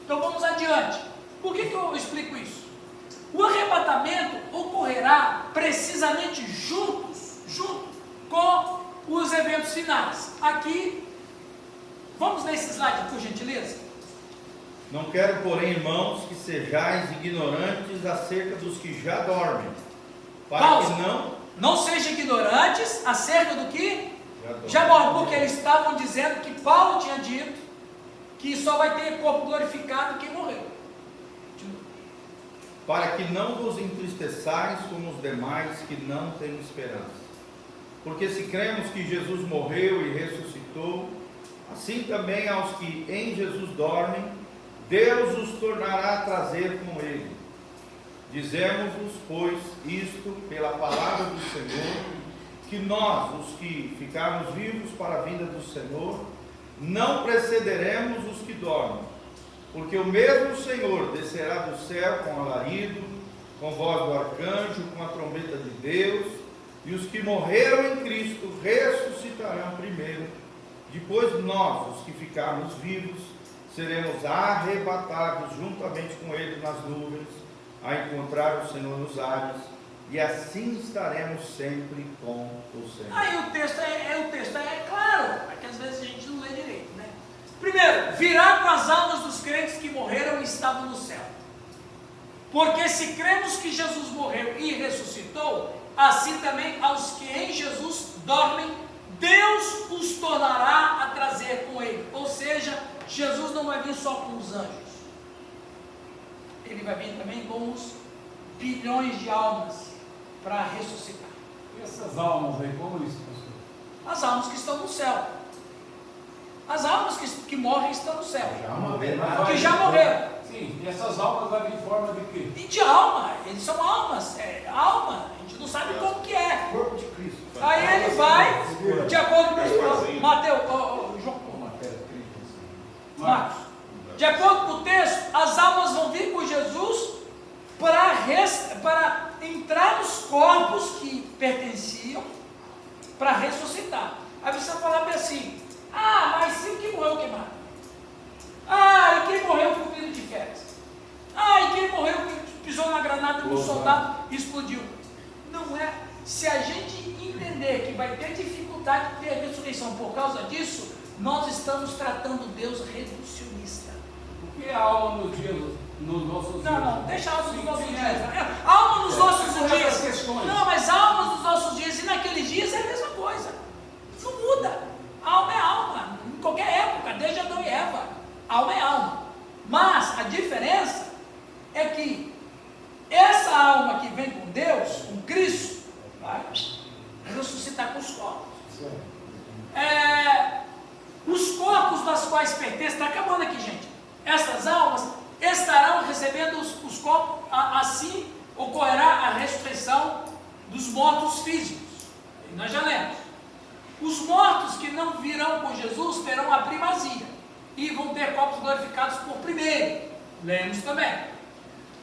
[SPEAKER 1] Então vamos adiante. Por que eu explico isso? O arrebatamento ocorrerá precisamente junto com os eventos finais. Aqui, vamos ler esse slide por gentileza?
[SPEAKER 7] Não quero, porém, irmãos, que sejais ignorantes acerca dos que já dormem, para
[SPEAKER 1] Pausa.
[SPEAKER 7] que
[SPEAKER 1] não sejam ignorantes acerca do que
[SPEAKER 7] já
[SPEAKER 1] já morrem, porque eles estavam dizendo que Paulo tinha dito que só vai ter corpo glorificado quem morreu.
[SPEAKER 7] para que não vos entristeçais como os demais que não têm esperança. Porque se cremos que Jesus morreu e ressuscitou, assim também aos que em Jesus dormem, Deus os tornará a trazer com ele. Dizemos-vos, pois, isto pela palavra do Senhor, que nós, os que ficarmos vivos para a vinda do Senhor, não precederemos os que dormem, porque o mesmo Senhor descerá do céu com alarido, com voz do arcanjo, com a trombeta de Deus, e os que morreram em Cristo ressuscitarão primeiro. Depois nós, os que ficarmos vivos, seremos arrebatados juntamente com ele nas nuvens, a encontrar o Senhor nos ares, e assim estaremos sempre com o Senhor.
[SPEAKER 1] Aí o texto é claro, é que às vezes a gente não lê direito, né? Primeiro, virá com as almas dos crentes que morreram e estavam no céu. Porque se cremos que Jesus morreu e ressuscitou, assim também aos que em Jesus dormem, Deus os tornará a trazer com ele. Ou seja, Jesus não vai vir só com os anjos, ele vai vir também com os bilhões de almas para ressuscitar.
[SPEAKER 6] E essas almas aí, como isso, pastor?
[SPEAKER 1] As almas que estão no céu. As almas que morrem estão no céu. Que já morreram.
[SPEAKER 6] Sim, e essas almas vão vir em forma de quê?
[SPEAKER 1] E de alma, eles são almas, alma, a gente não sabe como que é.
[SPEAKER 8] Corpo de Cristo.
[SPEAKER 1] Aí ele vai, de acordo com o Mateus, Marcos, de acordo com o texto, as almas vão vir com Jesus para entrar nos corpos que pertenciam, para ressuscitar. Aí você vai falar bem assim, mas e quem morreu queimado? E quem morreu comido de férias? E quem morreu que pisou na granada do soldado e explodiu? Não é. Se a gente entender que vai ter dificuldade de ter a ressurreição por causa disso, nós estamos tratando Deus reducionista.
[SPEAKER 6] O que é a alma nos nossos dias?
[SPEAKER 1] Não, deixa a alma nos nossos dias. Alma nos nossos dias. Não, mas alma nos nossos dias e naqueles dias é a mesma coisa. Não muda. Alma é alma. Em qualquer época, desde Adão e Eva. Alma é alma. Mas a diferença é que essa alma que vem com Deus, com Cristo, vai ressuscitar com os corpos. Os corpos das quais pertencem, está acabando aqui, gente. Essas almas estarão recebendo os corpos, assim ocorrerá a ressurreição dos mortos físicos. E nós já lemos. Os mortos que não virão com Jesus terão a primazia e vão ter corpos glorificados por primeiro. Lemos também.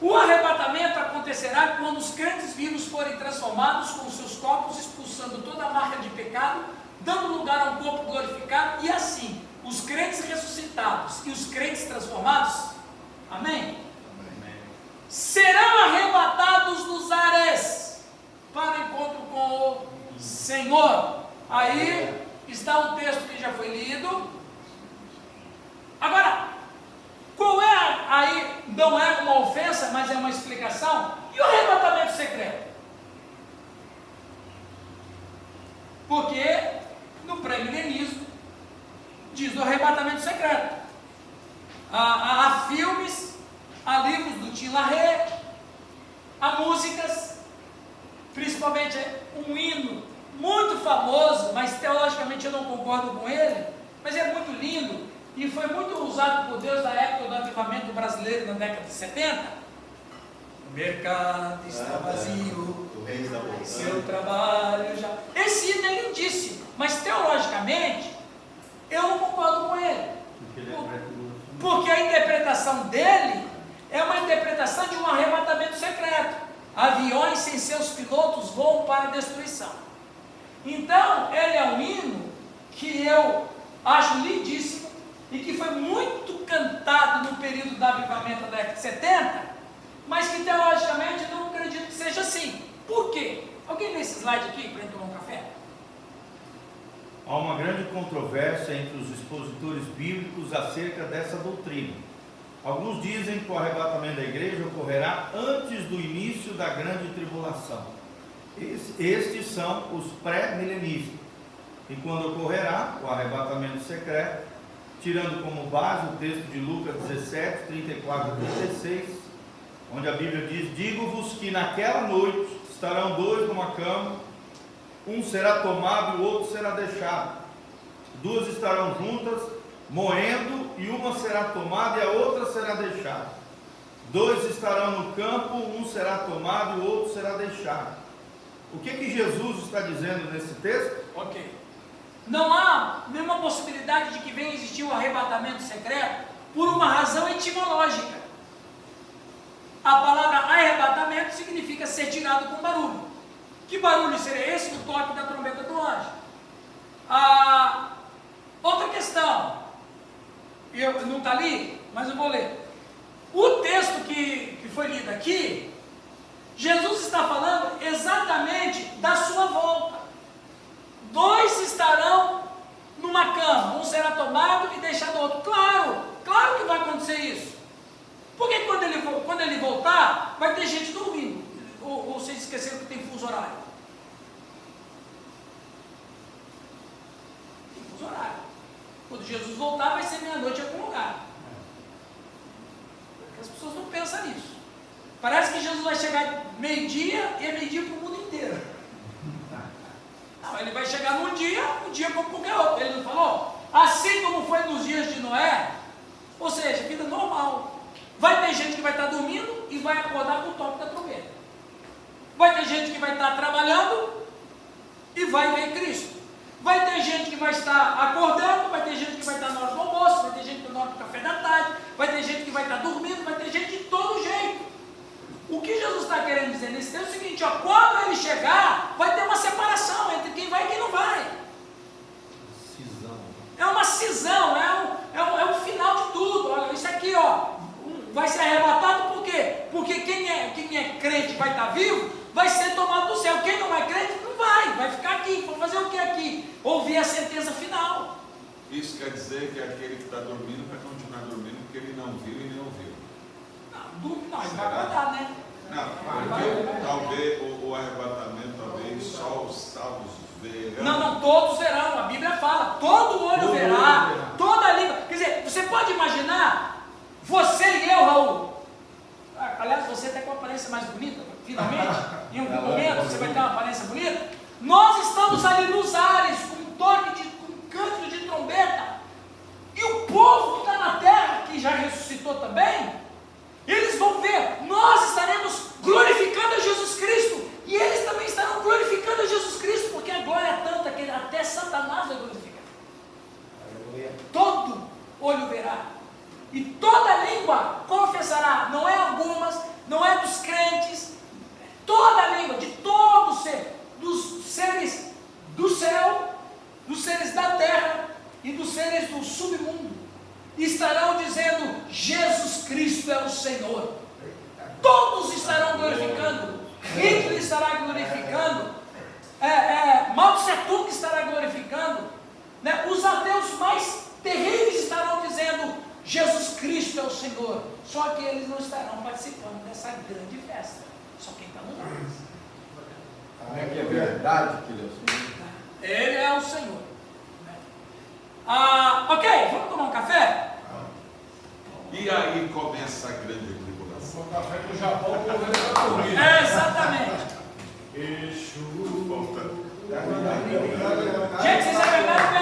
[SPEAKER 1] O arrebatamento acontecerá quando os crentes vivos forem transformados com seus corpos, expulsando toda a marca de pecado, dando lugar a um corpo glorificado, e assim, os crentes ressuscitados e os crentes transformados, amém? Serão arrebatados nos ares para o encontro com o Senhor. Aí está o texto que já foi lido. Agora, qual é, aí não é uma ofensa, mas é uma explicação, e o arrebatamento secreto? Porque no pré-milenismo diz do arrebatamento secreto. Há filmes, há livros do Tim LaHaye, há músicas, principalmente um hino muito famoso, mas teologicamente eu não concordo com ele, mas é muito lindo e foi muito usado por Deus na época do avivamento brasileiro, na década de 70. O mercado está vazio,
[SPEAKER 2] o rei está voltando.
[SPEAKER 1] Seu trabalho já... Esse hino é lindíssimo, mas teologicamente eu não concordo com ele. Porque a interpretação dele é uma interpretação de um arrebatamento secreto. Aviões sem seus pilotos voam para a destruição. Então, ele é um hino que eu acho lindíssimo e que foi muito cantado no período do avivamento da década de 70, mas que teologicamente eu não acredito que seja assim. Por quê? Alguém lê esse slide aqui para eu tomar um café?
[SPEAKER 7] Há uma grande controvérsia entre os expositores bíblicos acerca dessa doutrina. Alguns dizem que o arrebatamento da igreja ocorrerá antes do início da grande tribulação. Estes são os pré-milenistas. E quando ocorrerá o arrebatamento secreto, tirando como base o texto de Lucas 17, 34 e 36, onde a Bíblia diz: digo-vos que naquela noite estarão dois numa cama, um será tomado e o outro será deixado. Duas estarão juntas, moendo, e uma será tomada e a outra será deixada. Dois estarão no campo, um será tomado e o outro será deixado. O que Jesus está dizendo nesse texto?
[SPEAKER 1] Ok. Não há nenhuma possibilidade de que venha existir um arrebatamento secreto por uma razão etimológica. A palavra arrebatamento significa ser tirado com barulho. Que barulho seria esse? O toque da trombeta do anjo. Outra questão, não está ali, mas eu vou ler. O texto que foi lido aqui, Jesus está falando exatamente da sua volta. Dois estarão numa cama, um será tomado e deixado o outro. Claro que vai acontecer isso. Porque quando quando ele voltar, vai ter gente dormindo. Ou vocês esqueceram que tem fuso horário? Tem fuso horário. Quando Jesus voltar, vai ser meia-noite em algum lugar. As pessoas não pensam nisso. Parece que Jesus vai chegar meio-dia e é meio-dia para o mundo inteiro. Não, ele vai chegar num dia como qualquer outro. Ele não falou? Assim como foi nos dias de Noé, ou seja, vida normal. Vai ter gente que vai estar dormindo e vai acordar com o toque da trombeta. Vai ter gente que vai estar trabalhando e vai ver Cristo. Vai ter gente que vai estar acordando, vai ter gente que vai estar na hora do almoço, vai ter gente que vai na hora do café da tarde, vai ter gente que vai estar dormindo, vai ter gente de todo jeito. O que Jesus está querendo dizer nesse texto é o seguinte, ó, quando ele chegar, vai ter uma separação entre quem vai e quem não vai. É uma cisão, é o final de tudo. Olha, isso aqui, ó, vai ser arrebatado por quê? Porque quem é crente vai estar vivo, vai ser tomado do céu. Quem não é crente, não vai ficar aqui. Vai fazer o que aqui? Ouvir a sentença final.
[SPEAKER 5] Isso quer dizer que aquele que está dormindo vai continuar dormindo porque ele não viu e nem ouviu.
[SPEAKER 1] Não, ele vai acordar, né?
[SPEAKER 5] Não, porque talvez o arrebatamento, talvez só os salvos verão.
[SPEAKER 1] Não, todos verão. A Bíblia fala, todo olho verá, toda língua. Quer dizer, você pode imaginar, você e eu, Raul. Aliás, você até com uma aparência mais bonita, finalmente, em um momento você vai ter uma aparência bonita. Nós estamos ali nos ares, com um toque com um cântico de trombeta. E o povo que está na terra, que já ressuscitou também, eles vão ver, nós estaremos glorificando a Jesus Cristo, e eles também estarão glorificando a Jesus Cristo, porque a glória é tanta que até Satanás vai glorificar. Todo olho verá, e toda língua confessará, não é algumas, não é dos crentes, toda língua, de todos dos seres do céu, dos seres da terra e dos seres do submundo, estarão dizendo, Jesus Cristo é o Senhor. Todos estarão glorificando, Hitler estará glorificando, Mao Tse Tung estará glorificando, né? Os ateus mais terríveis estarão dizendo, Jesus Cristo é o Senhor. Só que eles não estarão participando dessa grande festa, só quem está nos ares.
[SPEAKER 8] É que é verdade que ele é o Senhor.
[SPEAKER 1] Ele é o Senhor. Ok, vamos tomar um café?
[SPEAKER 5] E aí começa a grande tribulação.
[SPEAKER 6] O café do Japão, o povo está dormindo.
[SPEAKER 1] Exatamente.
[SPEAKER 6] Exu.
[SPEAKER 1] Gente, vocês é verdade